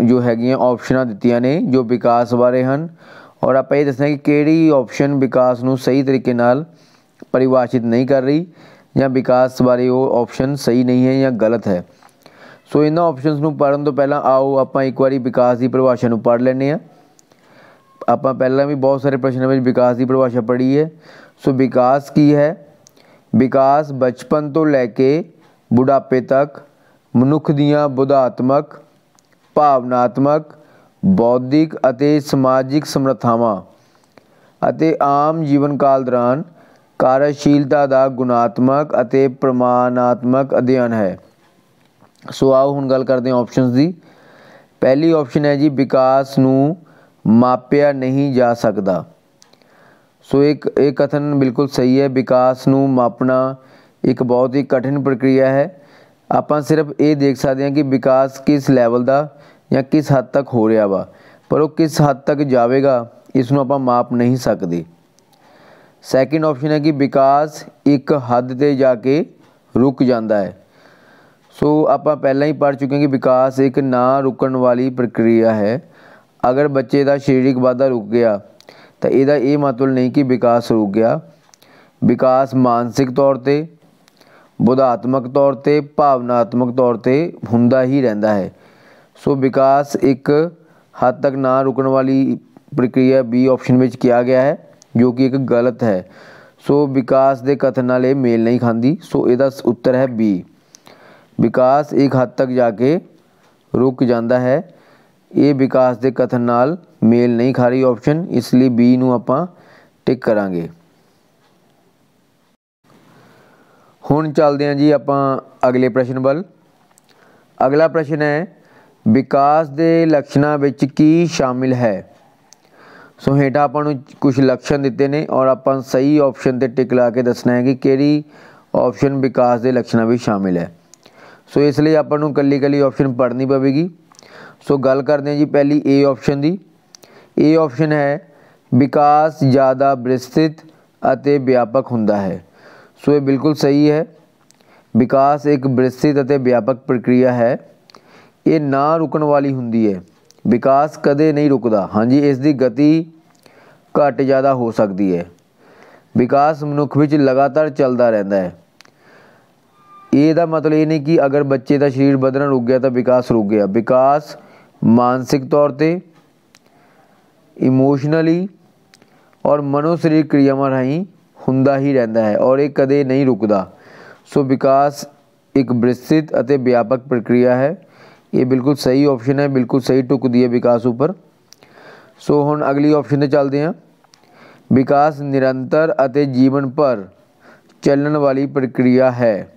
जो हैगियां ऑप्शन दित्तियां ने जो विकास बारे हैं और आपां ये दसना कि किहड़ी ऑप्शन विकास नूं सही तरीके नाल परिभाषित नहीं कर रही या विकास बारे वो ऑप्शन सही नहीं है या गलत है। सो इन्हां ऑप्शनस नूं पढ़न तो पहला आओ आपां एक बारी विकास की परिभाषा नूं पढ़ लैंदे आ। आपां पहलां भी बहुत सारे प्रश्नों में विकास की परिभाषा पढ़ी है। सो विकास की है विकास बचपन तो लैके बुढ़ापे तक मनुख दीआं बुद्धात्मक भावनात्मक बौद्धिक अते समाजिक समर्थावां अते आम जीवन काल दौरान कार्यशीलता का गुणात्मक अते प्रमाणात्मक अध्ययन है। सो आओ हुण गल करते हैं ऑप्शनस की। पहली ऑप्शन है जी विकास नूं मापिया नहीं जा सकता। सो एक कथन बिल्कुल सही है। विकास नूं मापना एक बहुत ही कठिन प्रक्रिया है। आपां सिर्फ ये देख सकते हैं कि विकास किस लैवल का या किस हद तक हो रहा वा पर वो किस हद तक जाएगा इसनूं आपां माप नहीं सकते। ਸੈਕਿੰਡ ਆਪਸ਼ਨ ਹੈ ਕਿ ਵਿਕਾਸ ਇੱਕ ਹੱਦ ਤੇ ਜਾ ਕੇ ਰੁਕ ਜਾਂਦਾ ਹੈ। ਸੋ ਆਪਾਂ ਪਹਿਲਾਂ ਹੀ ਪੜ੍ਹ ਚੁੱਕੇ ਹਾਂ ਕਿ ਵਿਕਾਸ ਇੱਕ ਨਾ ਰੁਕਣ ਵਾਲੀ ਪ੍ਰਕਿਰਿਆ ਹੈ। ਅਗਰ ਬੱਚੇ ਦਾ ਸਰੀਰਕ ਵਾਧਾ ਰੁਕ ਗਿਆ ਤਾਂ ਇਹਦਾ ਇਹ ਮਤਲਬ ਨਹੀਂ ਕਿ ਵਿਕਾਸ ਰੁਕ ਗਿਆ। ਵਿਕਾਸ ਮਾਨਸਿਕ ਤੌਰ 'ਤੇ, ਬੋਧਾਤਮਕ ਤੌਰ 'ਤੇ, ਭਾਵਨਾਤਮਕ ਤੌਰ 'ਤੇ ਹੁੰਦਾ ਹੀ ਰਹਿੰਦਾ ਹੈ। ਸੋ ਵਿਕਾਸ ਇੱਕ ਹੱਦ ਤੱਕ ਨਾ ਰੁਕਣ ਵਾਲੀ ਪ੍ਰਕਿਰਿਆ ਬੀ ਆਪਸ਼ਨ ਵਿੱਚ ਕਿਹਾ ਗਿਆ ਹੈ, ਜੋ ਕਿ ਇੱਕ ਗਲਤ ਹੈ। ਸੋ ਵਿਕਾਸ ਦੇ ਕਥਨ ਨਾਲ ਇਹ ਮੇਲ ਨਹੀਂ ਖਾਂਦੀ। ਸੋ ਇਹਦਾ ਉੱਤਰ ਹੈ ਬੀ, ਵਿਕਾਸ ਇੱਕ ਹੱਦ ਤੱਕ ਜਾ ਕੇ ਰੁਕ ਜਾਂਦਾ ਹੈ। ਇਹ ਵਿਕਾਸ ਦੇ ਕਥਨ ਨਾਲ ਮੇਲ ਨਹੀਂ ਖਾ ਰਹੀ ਆਪਸ਼ਨ, ਇਸ ਲਈ ਬੀ ਨੂੰ ਆਪਾਂ ਟਿਕ ਕਰਾਂਗੇ। ਹੁਣ ਚੱਲਦੇ ਹਾਂ ਜੀ ਆਪਾਂ ਅਗਲੇ ਪ੍ਰਸ਼ਨ ਵੱਲ। ਅਗਲਾ ਪ੍ਰਸ਼ਨ ਹੈ, ਵਿਕਾਸ ਦੇ ਲੱਛਣਾਂ ਵਿੱਚ ਕੀ ਸ਼ਾਮਿਲ ਹੈ। ਸੋ ਹੇਠਾਂ ਆਪਾਂ ਨੂੰ ਕੁਝ ਲੱਛਣ ਦਿੱਤੇ ਨੇ ਔਰ ਆਪਾਂ ਸਹੀ ਆਪਸ਼ਨ 'ਤੇ ਟਿਕ ਲਾ ਕੇ ਦੱਸਣਾ ਹੈ ਕਿ ਕਿਹੜੀ ਆਪਸ਼ਨ ਵਿਕਾਸ ਦੇ ਲੱਛਣਾਂ ਵਿੱਚ ਸ਼ਾਮਿਲ ਹੈ। ਸੋ ਇਸ ਲਈ ਆਪਾਂ ਨੂੰ ਇਕੱਲੀ ਇਕੱਲੀ ਆਪਸ਼ਨ ਪੜ੍ਹਨੀ ਪਵੇਗੀ। ਸੋ ਗੱਲ ਕਰਦੇ ਹਾਂ ਜੀ ਪਹਿਲੀ ਏ ਆਪਸ਼ਨ ਦੀ। ਇਹ ਆਪਸ਼ਨ ਹੈ, ਵਿਕਾਸ ਜ਼ਿਆਦਾ ਵਿਸਤ੍ਰਿਤ ਅਤੇ ਵਿਆਪਕ ਹੁੰਦਾ ਹੈ। ਸੋ ਇਹ ਬਿਲਕੁਲ ਸਹੀ ਹੈ। ਵਿਕਾਸ ਇੱਕ ਵਿਸਤ੍ਰਿਤ ਅਤੇ ਵਿਆਪਕ ਪ੍ਰਕਿਰਿਆ ਹੈ। ਇਹ ਨਾ ਰੁਕਣ ਵਾਲੀ ਹੁੰਦੀ ਹੈ। ਵਿਕਾਸ ਕਦੇ ਨਹੀਂ ਰੁਕਦਾ। ਹਾਂਜੀ, ਇਸ ਦੀ ਗਤੀ ਘੱਟ ਜ਼ਿਆਦਾ ਹੋ ਸਕਦੀ ਹੈ। ਵਿਕਾਸ ਮਨੁੱਖ ਵਿੱਚ ਲਗਾਤਾਰ ਚੱਲਦਾ ਰਹਿੰਦਾ ਹੈ। ਇਹਦਾ ਮਤਲਬ ਇਹ ਨਹੀਂ ਕਿ ਅਗਰ ਬੱਚੇ ਦਾ ਸਰੀਰ ਵਧਣਾ ਰੁਕ ਗਿਆ ਤਾਂ ਵਿਕਾਸ ਰੁਕ ਗਿਆ। ਵਿਕਾਸ ਮਾਨਸਿਕ ਤੌਰ 'ਤੇ, ਇਮੋਸ਼ਨਲੀ ਔਰ ਮਨੋਸਰੀਰਕ ਕਿਰਿਆਵਾਂ ਰਾਹੀਂ ਹੁੰਦਾ ਹੀ ਰਹਿੰਦਾ ਹੈ ਔਰ ਇਹ ਕਦੇ ਨਹੀਂ ਰੁਕਦਾ। ਸੋ ਵਿਕਾਸ ਇੱਕ ਵਿਸਤ੍ਰਿਤ ਅਤੇ ਵਿਆਪਕ ਪ੍ਰਕਿਰਿਆ ਹੈ। ਇਹ ਬਿਲਕੁਲ ਸਹੀ ਆਪਸ਼ਨ ਹੈ, ਬਿਲਕੁਲ ਸਹੀ ਟੁਕਦੀ ਹੈ ਵਿਕਾਸ ਉੱਪਰ। ਸੋ ਹੁਣ ਅਗਲੀ ਆਪਸ਼ਨ 'ਤੇ ਚੱਲਦੇ ਹਾਂ। ਵਿਕਾਸ ਨਿਰੰਤਰ ਅਤੇ ਜੀਵਨ ਭਰ ਚੱਲਣ ਵਾਲੀ ਪ੍ਰਕਿਰਿਆ ਹੈ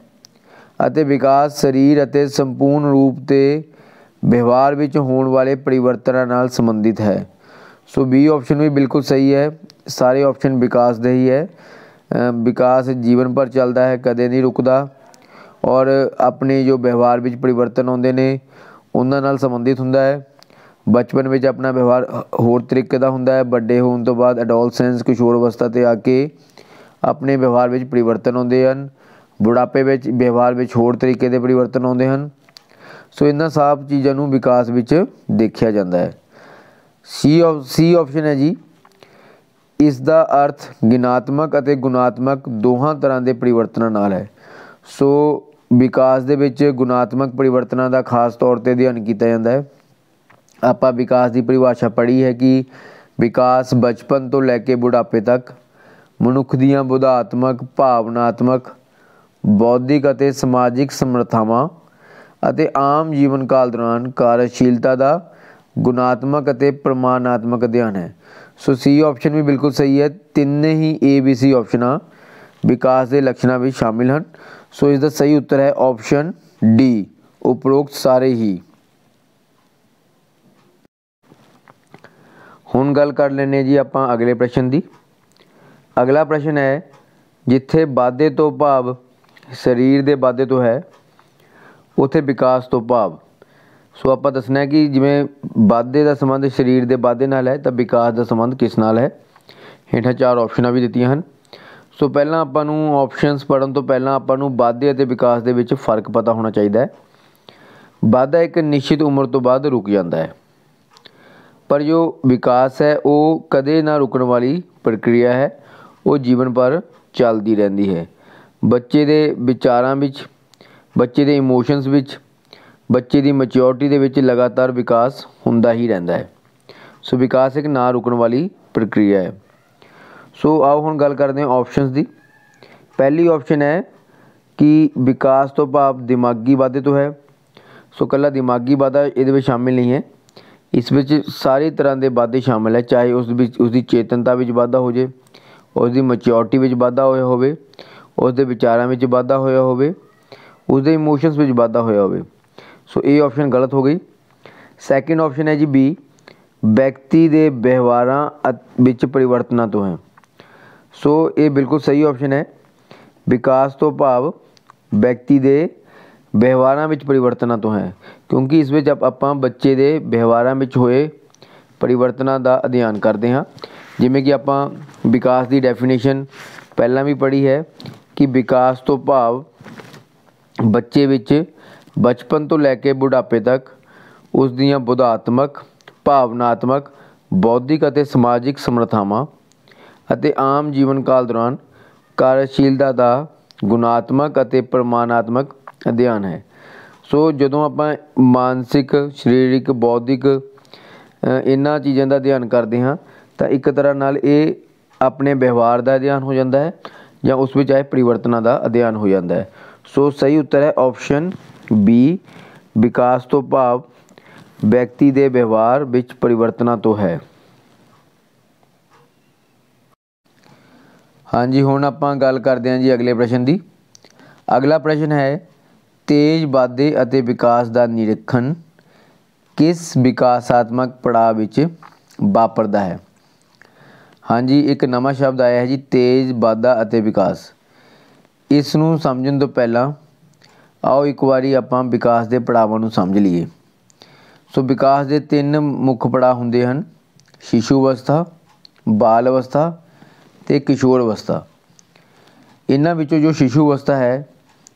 ਅਤੇ ਵਿਕਾਸ ਸਰੀਰ ਅਤੇ ਸੰਪੂਰਨ ਰੂਪ 'ਤੇ ਵਿਵਹਾਰ ਵਿੱਚ ਹੋਣ ਵਾਲੇ ਪਰਿਵਰਤਨਾਂ ਨਾਲ ਸੰਬੰਧਿਤ ਹੈ। ਸੋ ਬੀ ਆਪਸ਼ਨ ਵੀ ਬਿਲਕੁਲ ਸਹੀ ਹੈ। ਸਾਰੇ ਆਪਸ਼ਨ ਵਿਕਾਸ ਦੇ ਹੀ ਹੈ। ਵਿਕਾਸ ਜੀਵਨ ਭਰ ਚੱਲਦਾ ਹੈ, ਕਦੇ ਨਹੀਂ ਰੁਕਦਾ ਔਰ ਆਪਣੇ ਜੋ ਵਿਵਹਾਰ ਵਿੱਚ ਪਰਿਵਰਤਨ ਆਉਂਦੇ ਨੇ ਉਹਨਾਂ ਨਾਲ ਸੰਬੰਧਿਤ ਹੁੰਦਾ ਹੈ। ਬਚਪਨ ਵਿੱਚ ਆਪਣਾ ਵਿਵਹਾਰ ਹੋਰ ਤਰੀਕੇ ਦਾ ਹੁੰਦਾ ਹੈ, ਵੱਡੇ ਹੋਣ ਤੋਂ ਬਾਅਦ ਐਡੋਲਸੈਂਸ ਕਿਸ਼ੋਰ ਅਵਸਥਾ 'ਤੇ ਆ ਕੇ ਆਪਣੇ ਵਿਵਹਾਰ ਵਿੱਚ ਪਰਿਵਰਤਨ ਆਉਂਦੇ ਹਨ। ਬੁਢਾਪੇ ਵਿੱਚ ਵਿਵਹਾਰ ਵਿੱਚ ਹੋਰ ਤਰੀਕੇ ਦੇ ਪਰਿਵਰਤਨ ਆਉਂਦੇ ਹਨ। ਸੋ ਇਹਨਾਂ ਸਭ ਚੀਜ਼ਾਂ ਨੂੰ ਵਿਕਾਸ ਵਿੱਚ ਦੇਖਿਆ ਜਾਂਦਾ ਹੈ। ਸੀ ਆਪਸ਼ਨ ਹੈ ਜੀ, ਇਸ ਦਾ ਅਰਥ ਗਿਣਾਤਮਕ ਅਤੇ ਗੁਣਾਤਮਕ ਦੋਹਾਂ ਤਰ੍ਹਾਂ ਦੇ ਪਰਿਵਰਤਨਾਂ ਨਾਲ ਹੈ। ਸੋ ਵਿਕਾਸ ਦੇ ਵਿੱਚ ਗੁਣਾਤਮਕ ਪਰਿਵਰਤਨਾਂ ਦਾ ਖਾਸ ਤੌਰ 'ਤੇ ਅਧਿਐਨ ਕੀਤਾ ਜਾਂਦਾ ਹੈ। ਆਪਾਂ ਵਿਕਾਸ ਦੀ ਪਰਿਭਾਸ਼ਾ ਪੜ੍ਹੀ ਹੈ ਕਿ ਵਿਕਾਸ ਬਚਪਨ ਤੋਂ ਲੈ ਕੇ ਬੁਢਾਪੇ ਤੱਕ ਮਨੁੱਖ ਦੀਆਂ ਬੋਧਾਤਮਕ, ਭਾਵਨਾਤਮਕ, ਬੌਧਿਕ ਅਤੇ ਸਮਾਜਿਕ ਸਮਰੱਥਾਵਾਂ ਅਤੇ ਆਮ ਜੀਵਨ ਕਾਲ ਦੌਰਾਨ ਕਾਰਜਸ਼ੀਲਤਾ ਦਾ ਗੁਣਾਤਮਕ ਅਤੇ ਪ੍ਰਮਾਣਾਤਮਕ ਅਧਿਐਨ ਹੈ। ਸੋ ਸੀ ਆਪਸ਼ਨ ਵੀ ਬਿਲਕੁਲ ਸਹੀ ਹੈ। ਤਿੰਨੇ ਹੀ ABC ਆਪਸ਼ਨਾਂ ਵਿਕਾਸ ਦੇ ਲੱਛਣਾਂ ਵਿੱਚ ਸ਼ਾਮਿਲ ਹਨ। ਸੋ ਇਸ ਦਾ ਸਹੀ ਉੱਤਰ ਹੈ ਆਪਸ਼ਨ ਡੀ, ਉਪਰੋਕਤ ਸਾਰੇ ਹੀ। ਹੁਣ ਗੱਲ ਕਰ ਲੈਂਦੇ ਜੀ ਆਪਾਂ ਅਗਲੇ ਪ੍ਰਸ਼ਨ ਦੀ। ਅਗਲਾ ਪ੍ਰਸ਼ਨ ਹੈ, ਜਿੱਥੇ ਵਾਧੇ ਤੋਂ ਭਾਵ ਸਰੀਰ ਦੇ ਵਾਧੇ ਤੋਂ ਹੈ ਉੱਥੇ ਵਿਕਾਸ ਤੋਂ ਭਾਵ। ਸੋ ਆਪਾਂ ਦੱਸਣਾ ਹੈ ਕਿ ਜਿਵੇਂ ਵਾਧੇ ਦਾ ਸੰਬੰਧ ਸਰੀਰ ਦੇ ਵਾਧੇ ਨਾਲ ਹੈ ਤਾਂ ਵਿਕਾਸ ਦਾ ਸੰਬੰਧ ਕਿਸ ਨਾਲ ਹੈ। ਹੇਠਾਂ 4 ਆਪਸ਼ਨਾਂ ਵੀ ਦਿੱਤੀਆਂ ਹਨ। ਸੋ ਪਹਿਲਾਂ ਆਪਾਂ ਨੂੰ ਆਪਸ਼ਨਸ ਪੜ੍ਹਨ ਤੋਂ ਪਹਿਲਾਂ ਆਪਾਂ ਨੂੰ ਵਾਧੇ ਅਤੇ ਵਿਕਾਸ ਦੇ ਵਿੱਚ ਫ਼ਰਕ ਪਤਾ ਹੋਣਾ ਚਾਹੀਦਾ ਹੈ। ਵਾਧਾ ਇੱਕ ਨਿਸ਼ਚਿਤ ਉਮਰ ਤੋਂ ਬਾਅਦ ਰੁਕ ਜਾਂਦਾ ਹੈ, ਪਰ ਜੋ ਵਿਕਾਸ ਹੈ ਉਹ ਕਦੇ ਨਾ ਰੁਕਣ ਵਾਲੀ ਪ੍ਰਕਿਰਿਆ ਹੈ। ਉਹ ਜੀਵਨ ਭਰ ਚੱਲਦੀ ਰਹਿੰਦੀ ਹੈ। ਬੱਚੇ ਦੇ ਵਿਚਾਰਾਂ ਵਿੱਚ, ਬੱਚੇ ਦੇ ਇਮੋਸ਼ਨਸ ਵਿੱਚ, ਬੱਚੇ ਦੀ ਮੈਚਿਓਰਿਟੀ ਦੇ ਵਿੱਚ ਲਗਾਤਾਰ ਵਿਕਾਸ ਹੁੰਦਾ ਹੀ ਰਹਿੰਦਾ ਹੈ। ਸੋ ਵਿਕਾਸ ਇੱਕ ਨਾ ਰੁਕਣ ਵਾਲੀ ਪ੍ਰਕਿਰਿਆ ਹੈ। ਸੋ ਆਓ ਹੁਣ ਗੱਲ ਕਰਦੇ ਹਾਂ ਆਪਸ਼ਨਸ ਦੀ। ਪਹਿਲੀ ਆਪਸ਼ਨ ਹੈ ਕਿ ਵਿਕਾਸ ਤੋਂ ਭਾਵ ਦਿਮਾਗੀ ਵਾਧੇ ਤੋਂ ਹੈ। ਸੋ ਇਕੱਲਾ ਦਿਮਾਗੀ ਵਾਧਾ ਇਹਦੇ ਵਿੱਚ ਸ਼ਾਮਿਲ ਨਹੀਂ ਹੈ। ਇਸ ਵਿੱਚ ਸਾਰੀ ਤਰ੍ਹਾਂ ਦੇ ਵਾਧੇ ਸ਼ਾਮਿਲ ਹੈ, ਚਾਹੇ ਉਸ ਵਿੱਚ ਉਸਦੀ ਚੇਤਨਤਾ ਵਿੱਚ ਵਾਧਾ ਹੋ ਜਾਏ, ਉਸਦੀ ਮੈਚਿਓਰਿਟੀ ਵਿੱਚ ਵਾਧਾ ਹੋਇਆ ਹੋਵੇ, ਉਸਦੇ ਵਿਚਾਰਾਂ ਵਿੱਚ ਵਾਧਾ ਹੋਇਆ ਹੋਵੇ, ਉਸਦੇ ਇਮੋਸ਼ਨਸ ਵਿੱਚ ਵਾਧਾ ਹੋਇਆ ਹੋਵੇ। ਸੋ ਇਹ ਆਪਸ਼ਨ ਗਲਤ ਹੋ ਗਈ। ਸੈਕਿੰਡ ਆਪਸ਼ਨ ਹੈ ਜੀ ਬੀ, ਵਿਅਕਤੀ ਦੇ ਵਿਵਹਾਰਾਂ ਵਿੱਚ ਪਰਿਵਰਤਨਾਂ ਤੋਂ ਹੈ। ਸੋ ਇਹ ਬਿਲਕੁਲ ਸਹੀ ਆਪਸ਼ਨ ਹੈ। ਵਿਕਾਸ ਤੋਂ ਭਾਵ ਵਿਅਕਤੀ ਦੇ ਵਿਵਹਾਰਾਂ ਵਿੱਚ ਪਰਿਵਰਤਨਾਂ ਤੋਂ ਹੈ, ਕਿਉਂਕਿ ਇਸ ਵਿੱਚ ਆਪਾਂ ਬੱਚੇ ਦੇ ਵਿਵਹਾਰਾਂ ਵਿੱਚ ਹੋਏ ਪਰਿਵਰਤਨਾਂ ਦਾ ਅਧਿਐਨ ਕਰਦੇ ਹਾਂ। ਜਿਵੇਂ ਕਿ ਆਪਾਂ ਵਿਕਾਸ ਦੀ ਡੈਫੀਨੇਸ਼ਨ ਪਹਿਲਾਂ ਵੀ ਪੜ੍ਹੀ ਹੈ ਕਿ ਵਿਕਾਸ ਤੋਂ ਭਾਵ ਬੱਚੇ ਵਿੱਚ ਬਚਪਨ ਤੋਂ ਲੈ ਕੇ ਬੁਢਾਪੇ ਤੱਕ ਉਸ ਦੀਆਂ ਬੋਧਾਤਮਕ, ਭਾਵਨਾਤਮਕ, ਬੌਧਿਕ ਅਤੇ ਸਮਾਜਿਕ ਸਮਰੱਥਾਵਾਂ ਅਤੇ ਆਮ ਜੀਵਨ ਕਾਲ ਦੌਰਾਨ ਕਾਰਜਸ਼ੀਲਤਾ ਦਾ ਗੁਣਾਤਮਕ ਅਤੇ ਪ੍ਰਮਾਣਾਤਮਕ ਅਧਿਐਨ ਹੈ। ਸੋ ਜਦੋਂ ਆਪਾਂ ਮਾਨਸਿਕ, ਸਰੀਰਕ, ਬੌਧਿਕ ਇਹਨਾਂ ਚੀਜ਼ਾਂ ਦਾ ਅਧਿਐਨ ਕਰਦੇ ਹਾਂ ਤਾਂ ਇੱਕ ਤਰ੍ਹਾਂ ਨਾਲ ਇਹ ਆਪਣੇ ਵਿਵਹਾਰ ਦਾ ਅਧਿਐਨ ਹੋ ਜਾਂਦਾ ਹੈ ਜਾਂ ਉਸ ਵਿੱਚ ਆਏ ਪਰਿਵਰਤਨਾਂ ਦਾ ਅਧਿਐਨ ਹੋ ਜਾਂਦਾ ਹੈ। ਸੋ ਸਹੀ ਉੱਤਰ ਹੈ ਆਪਸ਼ਨ ਬੀ, ਵਿਕਾਸ ਤੋਂ ਭਾਵ ਵਿਅਕਤੀ ਦੇ ਵਿਵਹਾਰ ਵਿੱਚ ਪਰਿਵਰਤਨਾਂ ਤੋਂ ਹੈ। ਹਾਂਜੀ, ਹੁਣ ਆਪਾਂ ਗੱਲ ਕਰਦੇ ਹਾਂ ਜੀ ਅਗਲੇ ਪ੍ਰਸ਼ਨ ਦੀ। ਅਗਲਾ ਪ੍ਰਸ਼ਨ ਹੈ, ਤੇਜ਼ ਵਾਧੇ ਅਤੇ ਵਿਕਾਸ ਦਾ ਨਿਰੀਖਣ ਕਿਸ ਵਿਕਾਸਾਤਮਕ ਪੜਾਅ ਵਿੱਚ ਵਾਪਰਦਾ ਹੈ? ਹਾਂਜੀ, ਇੱਕ ਨਵਾਂ ਸ਼ਬਦ ਆਇਆ ਹੈ ਜੀ, ਤੇਜ਼ ਵਾਧਾ ਅਤੇ ਵਿਕਾਸ। ਇਸ ਨੂੰ ਸਮਝਣ ਤੋਂ ਪਹਿਲਾਂ ਆਓ ਇੱਕ ਵਾਰੀ ਆਪਾਂ ਵਿਕਾਸ ਦੇ ਪੜਾਵਾਂ ਨੂੰ ਸਮਝ ਲਈਏ। ਸੋ ਵਿਕਾਸ ਦੇ 3 ਮੁੱਖ ਪੜਾਅ ਹੁੰਦੇ ਹਨ, ਸ਼ਿਸ਼ੂ ਅਵਸਥਾ, ਬਾਲ ਅਵਸਥਾ ਅਤੇ ਕਿਸ਼ੋਰ ਅਵਸਥਾ। ਇਹਨਾਂ ਵਿੱਚੋਂ ਜੋ ਸ਼ਿਸ਼ੂ ਅਵਸਥਾ ਹੈ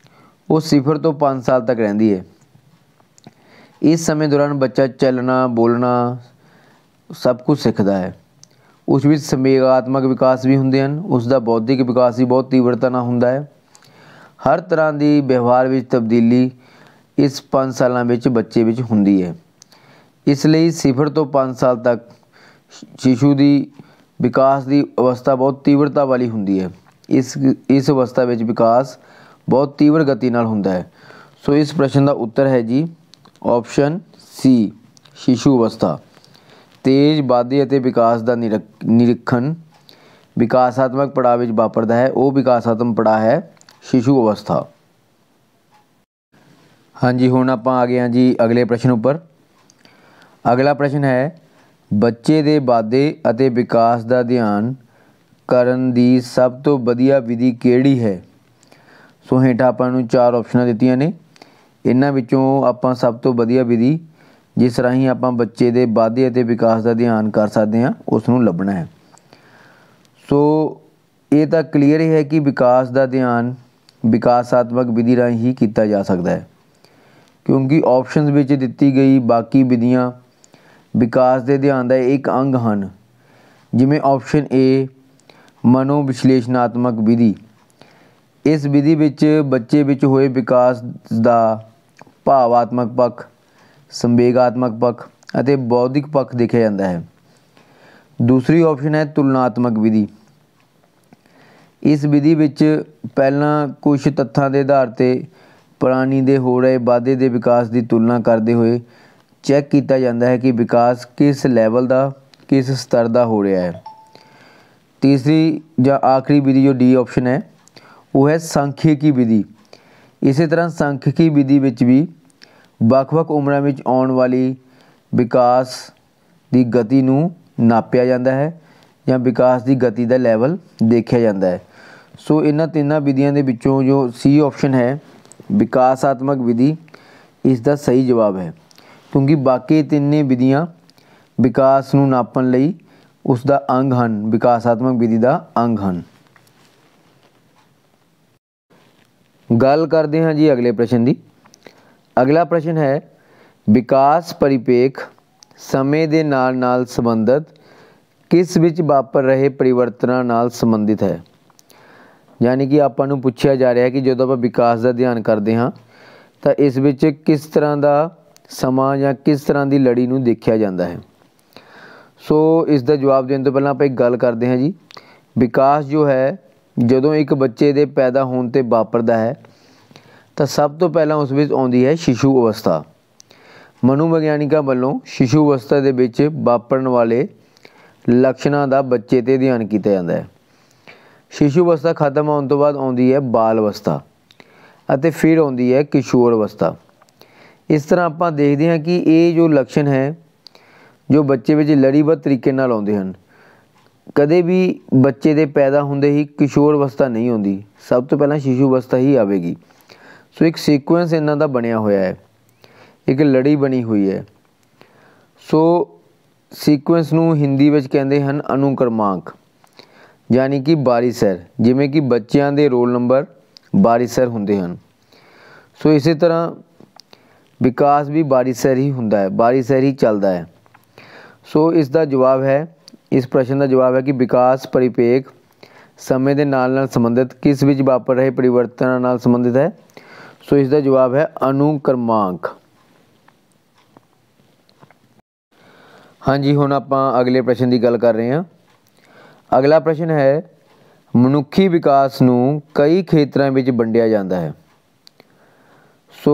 ਉਹ 0 ਤੋਂ 5 ਸਾਲ ਤੱਕ ਰਹਿੰਦੀ ਹੈ। ਇਸ ਸਮੇਂ ਦੌਰਾਨ ਬੱਚਾ ਚੱਲਣਾ, ਬੋਲਣਾ ਸਭ ਕੁਝ ਸਿੱਖਦਾ ਹੈ। ਉਸ ਵਿੱਚ ਸੰਵੇਗਾਤਮਕ ਵਿਕਾਸ ਵੀ ਹੁੰਦੇ ਹਨ, ਉਸ ਦਾ ਬੌਧਿਕ ਵਿਕਾਸ ਵੀ ਬਹੁਤ ਤੀਬਰਤਾ ਨਾਲ ਹੁੰਦਾ ਹੈ। ਹਰ ਤਰ੍ਹਾਂ ਦੀ ਵਿਵਹਾਰ ਵਿੱਚ ਤਬਦੀਲੀ ਇਸ 5 ਸਾਲਾਂ ਵਿੱਚ ਬੱਚੇ ਵਿੱਚ ਹੁੰਦੀ ਹੈ। ਇਸ ਲਈ 0 ਤੋਂ 5 ਸਾਲ ਤੱਕ ਸ਼ਿਸ਼ੂ ਦੀ ਵਿਕਾਸ ਦੀ ਅਵਸਥਾ ਬਹੁਤ ਤੀਬਰਤਾ ਵਾਲੀ ਹੁੰਦੀ ਹੈ। ਇਸ ਅਵਸਥਾ ਵਿੱਚ ਵਿਕਾਸ ਬਹੁਤ ਤੀਬਰ ਗਤੀ ਨਾਲ ਹੁੰਦਾ ਹੈ। ਸੋ ਇਸ ਪ੍ਰਸ਼ਨ ਦਾ ਉੱਤਰ ਹੈ ਜੀ ਆਪਸ਼ਨ ਸੀ, ਸ਼ਿਸ਼ੂ ਅਵਸਥਾ। ਤੇਜ਼ ਵਾਧੇ ਅਤੇ ਵਿਕਾਸ ਦਾ ਨਿਰੀਖਣ ਵਿਕਾਸਾਤਮਕ ਪੜਾਅ ਵਿੱਚ ਵਾਪਰਦਾ ਹੈ, ਉਹ ਵਿਕਾਸਾਤਮਕ ਪੜਾਅ ਹੈ ਸ਼ਿਸ਼ੂ ਅਵਸਥਾ। ਹਾਂਜੀ, ਹੁਣ ਆਪਾਂ ਆ ਗਏ ਹਾਂ ਜੀ ਅਗਲੇ ਪ੍ਰਸ਼ਨ ਉੱਪਰ। ਅਗਲਾ ਪ੍ਰਸ਼ਨ ਹੈ, ਬੱਚੇ ਦੇ ਵਾਧੇ ਅਤੇ ਵਿਕਾਸ ਦਾ ਅਧਿਐਨ ਕਰਨ ਦੀ ਸਭ ਤੋਂ ਵਧੀਆ ਵਿਧੀ ਕਿਹੜੀ ਹੈ? ਸੋ ਹੇਠਾਂ ਆਪਾਂ ਨੂੰ 4 ਆਪਸ਼ਨਾਂ ਦਿੱਤੀਆਂ ਨੇ। ਇਹਨਾਂ ਵਿੱਚੋਂ ਆਪਾਂ ਸਭ ਤੋਂ ਵਧੀਆ ਵਿਧੀ ਜਿਸ ਰਾਹੀਂ ਆਪਾਂ ਬੱਚੇ ਦੇ ਵਾਧੇ ਅਤੇ ਵਿਕਾਸ ਦਾ ਅਧਿਐਨ ਕਰ ਸਕਦੇ ਹਾਂ ਉਸ ਨੂੰ ਲੱਭਣਾ ਹੈ। ਸੋ ਇਹ ਤਾਂ ਕਲੀਅਰ ਹੀ ਹੈ ਕਿ ਵਿਕਾਸ ਦਾ ਅਧਿਐਨ ਵਿਕਾਸਾਤਮਕ ਵਿਧੀ ਰਾਹੀਂ ਹੀ ਕੀਤਾ ਜਾ ਸਕਦਾ ਹੈ, ਕਿਉਂਕਿ ਆਪਸ਼ਨਸ ਵਿੱਚ ਦਿੱਤੀ ਗਈ ਬਾਕੀ ਵਿਧੀਆਂ ਵਿਕਾਸ ਦੇ ਅਧਿਐਨ ਦਾ ਇੱਕ ਅੰਗ ਹਨ। ਜਿਵੇਂ ਆਪਸ਼ਨ ਏ, ਮਨੋਵਿਸ਼ਲੇਸ਼ਣਾਤਮਕ ਵਿਧੀ। ਇਸ ਵਿਧੀ ਵਿੱਚ ਬੱਚੇ ਵਿੱਚ ਹੋਏ ਵਿਕਾਸ ਦਾ ਭਾਵਾਤਮਕ ਪੱਖ, ਸੰਵੇਗਾਤਮਕ ਪੱਖ ਅਤੇ ਬੌਧਿਕ ਪੱਖ ਦੇਖਿਆ ਜਾਂਦਾ ਹੈ। ਦੂਸਰੀ ਆਪਸ਼ਨ ਹੈ ਤੁਲਨਾਤਮਕ ਵਿਧੀ। ਇਸ ਵਿਧੀ ਵਿੱਚ ਪਹਿਲਾਂ ਕੁਝ ਤੱਥਾਂ ਦੇ ਆਧਾਰ 'ਤੇ ਪ੍ਰਾਣੀ ਦੇ ਹੋ ਰਹੇ ਵਾਧੇ ਦੇ ਵਿਕਾਸ ਦੀ ਤੁਲਨਾ ਕਰਦੇ ਹੋਏ ਚੈੱਕ ਕੀਤਾ ਜਾਂਦਾ ਹੈ ਕਿ ਵਿਕਾਸ ਕਿਸ ਲੈਵਲ ਦਾ, ਕਿਸ ਸਤਰ ਦਾ ਹੋ ਰਿਹਾ ਹੈ। ਤੀਸਰੀ ਜਾਂ ਆਖਰੀ ਵਿਧੀ ਜੋ ਡੀ ਆਪਸ਼ਨ ਹੈ ਉਹ ਹੈ ਸੰਖਿਅਕੀ ਵਿਧੀ। ਇਸੇ ਤਰ੍ਹਾਂ ਸੰਖਿਅਕੀ ਵਿਧੀ ਵਿੱਚ ਵੀ ਵੱਖ-ਵੱਖ ਉਮਰਾਂ ਵਿੱਚ ਆਉਣ ਵਾਲੀ ਵਿਕਾਸ ਦੀ ਗਤੀ ਨੂੰ ਨਾਪਿਆ ਜਾਂਦਾ ਹੈ ਜਾਂ ਵਿਕਾਸ ਦੀ ਗਤੀ ਦਾ ਲੈਵਲ ਦੇਖਿਆ ਜਾਂਦਾ ਹੈ। ਸੋ ਇਹਨਾਂ ਤਿੰਨਾਂ ਵਿਧੀਆਂ ਦੇ ਵਿੱਚੋਂ ਜੋ ਸੀ ਆਪਸ਼ਨ ਹੈ ਵਿਕਾਸਾਤਮਕ ਵਿਧੀ ਇਸ ਦਾ ਸਹੀ ਜਵਾਬ ਹੈ, ਕਿਉਂਕਿ ਬਾਕੀ ਤਿੰਨੇ ਵਿਧੀਆਂ ਵਿਕਾਸ ਨੂੰ ਨਾਪਣ ਲਈ ਉਸ ਦਾ ਅੰਗ ਹਨ, ਵਿਕਾਸਾਤਮਕ ਵਿਧੀ ਦਾ ਅੰਗ ਹਨ। ਗੱਲ ਕਰਦੇ ਹਾਂ ਜੀ ਅਗਲੇ ਪ੍ਰਸ਼ਨ ਦੀ। ਅਗਲਾ ਪ੍ਰਸ਼ਨ ਹੈ, ਵਿਕਾਸ ਪਰਿਪੇਖ ਸਮੇਂ ਦੇ ਨਾਲ ਨਾਲ ਸੰਬੰਧਿਤ ਕਿਸ ਵਿੱਚ ਵਾਪਰ ਰਹੇ ਪਰਿਵਰਤਨਾਂ ਨਾਲ ਸੰਬੰਧਿਤ ਹੈ? ਯਾਨੀ ਕਿ ਆਪਾਂ ਨੂੰ ਪੁੱਛਿਆ ਜਾ ਰਿਹਾ ਕਿ ਜਦੋਂ ਆਪਾਂ ਵਿਕਾਸ ਦਾ ਅਧਿਐਨ ਕਰਦੇ ਹਾਂ ਤਾਂ ਇਸ ਵਿੱਚ ਕਿਸ ਤਰ੍ਹਾਂ ਦਾ ਸਮਾਂ ਜਾਂ ਕਿਸ ਤਰ੍ਹਾਂ ਦੀ ਲੜੀ ਨੂੰ ਦੇਖਿਆ ਜਾਂਦਾ ਹੈ। ਸੋ ਇਸ ਦਾ ਜਵਾਬ ਦੇਣ ਤੋਂ ਪਹਿਲਾਂ ਆਪਾਂ ਇੱਕ ਗੱਲ ਕਰਦੇ ਹਾਂ ਜੀ। ਵਿਕਾਸ ਜੋ ਹੈ ਜਦੋਂ ਇੱਕ ਬੱਚੇ ਦੇ ਪੈਦਾ ਹੋਣ 'ਤੇ ਵਾਪਰਦਾ ਹੈ ਤਾਂ ਸਭ ਤੋਂ ਪਹਿਲਾਂ ਉਸ ਵਿੱਚ ਆਉਂਦੀ ਹੈ ਸ਼ਿਸ਼ੂ ਅਵਸਥਾ। ਮਨੋਵਿਗਿਆਨਿਕਾਂ ਵੱਲੋਂ ਸ਼ਿਸ਼ੂ ਅਵਸਥਾ ਦੇ ਵਿੱਚ ਵਾਪਰਨ ਵਾਲੇ ਲੱਛਣਾਂ ਦਾ ਬੱਚੇ 'ਤੇ ਅਧਿਐਨ ਕੀਤਾ ਜਾਂਦਾ ਹੈ। ਸ਼ਿਸ਼ੂ ਅਵਸਥਾ ਖਤਮ ਹੋਣ ਤੋਂ ਬਾਅਦ ਆਉਂਦੀ ਹੈ ਬਾਲ ਅਵਸਥਾ ਅਤੇ ਫਿਰ ਆਉਂਦੀ ਹੈ ਕਿਸ਼ੋਰ ਅਵਸਥਾ। ਇਸ ਤਰ੍ਹਾਂ ਆਪਾਂ ਦੇਖਦੇ ਹਾਂ ਕਿ ਇਹ ਜੋ ਲੱਛਣ ਹੈ ਜੋ ਬੱਚੇ ਵਿੱਚ ਲੜੀਬੱਧ ਤਰੀਕੇ ਨਾਲ ਆਉਂਦੇ ਹਨ। ਕਦੇ ਵੀ ਬੱਚੇ ਦੇ ਪੈਦਾ ਹੁੰਦੇ ਹੀ ਕਿਸ਼ੋਰ ਅਵਸਥਾ ਨਹੀਂ ਆਉਂਦੀ, ਸਭ ਤੋਂ ਪਹਿਲਾਂ ਸ਼ਿਸ਼ੂ ਅਵਸਥਾ ਹੀ ਆਵੇਗੀ। ਸੋ ਇੱਕ ਸੀਕੁਐਂਸ ਇਹਨਾਂ ਦਾ ਬਣਿਆ ਹੋਇਆ ਹੈ, ਇੱਕ ਲੜੀ ਬਣੀ ਹੋਈ ਹੈ। ਸੋ ਸੀਕੁਐਂਸ ਨੂੰ ਹਿੰਦੀ ਵਿੱਚ ਕਹਿੰਦੇ ਹਨ ਅਨੁਕ੍ਰਮਾਂਕ, ਯਾਨੀ ਕਿ ਵਾਰੀਸਰ, ਜਿਵੇਂ ਕਿ ਬੱਚਿਆਂ ਦੇ ਰੋਲ ਨੰਬਰ ਵਾਰੀਸਰ ਹੁੰਦੇ ਹਨ। ਸੋ ਇਸੇ ਤਰ੍ਹਾਂ ਵਿਕਾਸ ਵੀ ਵਾਰੀਸਰ ਹੀ ਹੁੰਦਾ ਹੈ, ਵਾਰੀਸਰ ਹੀ ਚੱਲਦਾ ਹੈ। ਸੋ ਇਸ ਦਾ ਜਵਾਬ ਹੈ, ਇਸ ਪ੍ਰਸ਼ਨ ਦਾ ਜਵਾਬ ਹੈ ਕਿ ਵਿਕਾਸ ਪਰਿਪੇਖ ਸਮੇਂ ਦੇ ਨਾਲ ਸੰਬੰਧਿਤ ਕਿਸ ਵਿੱਚ ਵਾਪਰ ਰਹੇ ਪਰਿਵਰਤਨਾਂ ਨਾਲ ਸੰਬੰਧਿਤ ਹੈ। ਸੋ ਇਸ ਦਾ ਜਵਾਬ ਹੈ ਅਨੁਕ੍ਰਮਾਂਕ। ਹਾਂਜੀ, ਹੁਣ ਆਪਾਂ ਅਗਲੇ ਪ੍ਰਸ਼ਨ ਦੀ ਗੱਲ ਕਰ ਰਹੇ ਹਾਂ। ਅਗਲਾ ਪ੍ਰਸ਼ਨ ਹੈ, ਮਨੁੱਖੀ ਵਿਕਾਸ ਨੂੰ ਕਈ ਖੇਤਰਾਂ ਵਿੱਚ ਵੰਡਿਆ ਜਾਂਦਾ ਹੈ। ਸੋ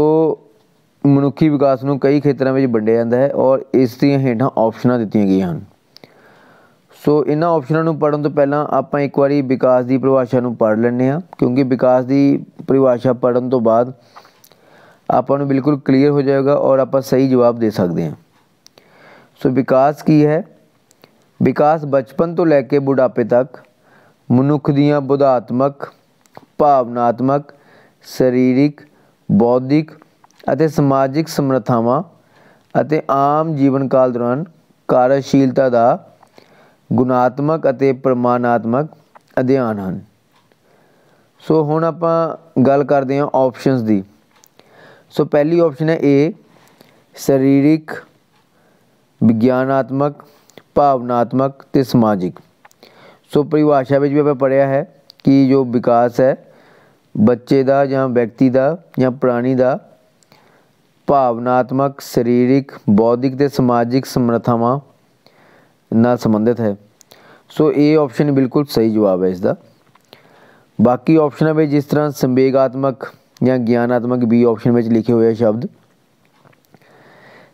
ਮਨੁੱਖੀ ਵਿਕਾਸ ਨੂੰ ਕਈ ਖੇਤਰਾਂ ਵਿੱਚ ਵੰਡਿਆ ਜਾਂਦਾ ਹੈ ਔਰ ਇਸ ਦੀਆਂ ਹੇਠਾਂ ਆਪਸ਼ਨਾਂ ਦਿੱਤੀਆਂ ਗਈਆਂ ਹਨ। ਸੋ ਇਹਨਾਂ ਆਪਸ਼ਨਾਂ ਨੂੰ ਪੜ੍ਹਨ ਤੋਂ ਪਹਿਲਾਂ ਆਪਾਂ ਇੱਕ ਵਾਰੀ ਵਿਕਾਸ ਦੀ ਪਰਿਭਾਸ਼ਾ ਨੂੰ ਪੜ੍ਹ ਲੈਂਦੇ ਹਾਂ, ਕਿਉਂਕਿ ਵਿਕਾਸ ਦੀ ਪਰਿਭਾਸ਼ਾ ਪੜ੍ਹਨ ਤੋਂ ਬਾਅਦ ਆਪਾਂ ਨੂੰ ਬਿਲਕੁਲ ਕਲੀਅਰ ਹੋ ਜਾਏਗਾ ਔਰ ਆਪਾਂ ਸਹੀ ਜਵਾਬ ਦੇ ਸਕਦੇ ਹਾਂ। ਸੋ ਵਿਕਾਸ ਕੀ ਹੈ? ਵਿਕਾਸ ਬਚਪਨ ਤੋਂ ਲੈ ਕੇ ਬੁਢਾਪੇ ਤੱਕ ਮਨੁੱਖ ਦੀਆਂ ਬੋਧਾਤਮਕ, ਭਾਵਨਾਤਮਕ, ਸਰੀਰਿਕ, ਬੌਧਿਕ ਅਤੇ ਸਮਾਜਿਕ ਸਮਰੱਥਾਵਾਂ ਅਤੇ ਆਮ ਜੀਵਨ ਕਾਲ ਦੌਰਾਨ ਕਾਰਜਸ਼ੀਲਤਾ ਦਾ ਗੁਣਾਤਮਕ ਅਤੇ ਪ੍ਰਮਾਣਾਤਮਕ ਅਧਿਐਨ ਹਨ। ਸੋ ਹੁਣ ਆਪਾਂ ਗੱਲ ਕਰਦੇ ਹਾਂ ਆਪਸ਼ਨਸ ਦੀ। ਸੋ ਪਹਿਲੀ ਆਪਸ਼ਨ ਹੈ ਏ, ਸਰੀਰਿਕ, ਵਿਗਿਆਨਾਤਮਕ, ਭਾਵਨਾਤਮਕ ਅਤੇ ਸਮਾਜਿਕ। ਸੋ ਪਰਿਭਾਸ਼ਾ ਵਿੱਚ ਵੀ ਆਪਾਂ ਪੜ੍ਹਿਆ ਹੈ ਕਿ ਜੋ ਵਿਕਾਸ ਹੈ ਬੱਚੇ ਦਾ ਜਾਂ ਵਿਅਕਤੀ ਦਾ ਜਾਂ ਪ੍ਰਾਣੀ ਦਾ ਭਾਵਨਾਤਮਕ, ਸਰੀਰਿਕ, ਬੌਧਿਕ ਅਤੇ ਸਮਾਜਿਕ ਸਮਰੱਥਾਵਾਂ ਨਾਲ ਸੰਬੰਧਿਤ ਹੈ। ਸੋ ਇਹ ਆਪਸ਼ਨ ਬਿਲਕੁਲ ਸਹੀ ਜਵਾਬ ਹੈ ਇਸ ਦਾ। ਬਾਕੀ ਆਪਸ਼ਨਾਂ ਵਿੱਚ ਜਿਸ ਤਰ੍ਹਾਂ ਸੰਵੇਗਾਤਮਕ ਜਾਂ ਗਿਆਨਾਤਮਕ ਬੀ ਆਪਸ਼ਨ ਵਿੱਚ ਲਿਖੇ ਹੋਏ ਸ਼ਬਦ,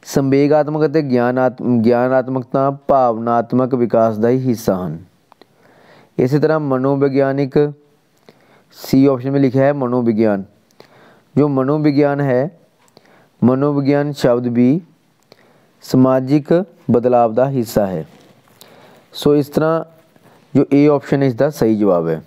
ਸੰਵੇਗਾਤਮਕ ਅਤੇ ਗਿਆਨਾਤਮਕ ਤਾਂ ਭਾਵਨਾਤਮਕ ਵਿਕਾਸ ਦਾ ਹੀ ਹਿੱਸਾ ਹਨ। ਇਸੇ ਤਰ੍ਹਾਂ ਮਨੋਵਿਗਿਆਨਿਕ ਸੀ ਆਪਸ਼ਨ में लिखा है मनोविज्ञान। जो मनोविज्ञान है, मनोविज्ञान शब्द भी समाजिक बदलाव का हिस्सा है। सो इस तरह जो ए ऑप्शन है इसका सही जवाब है।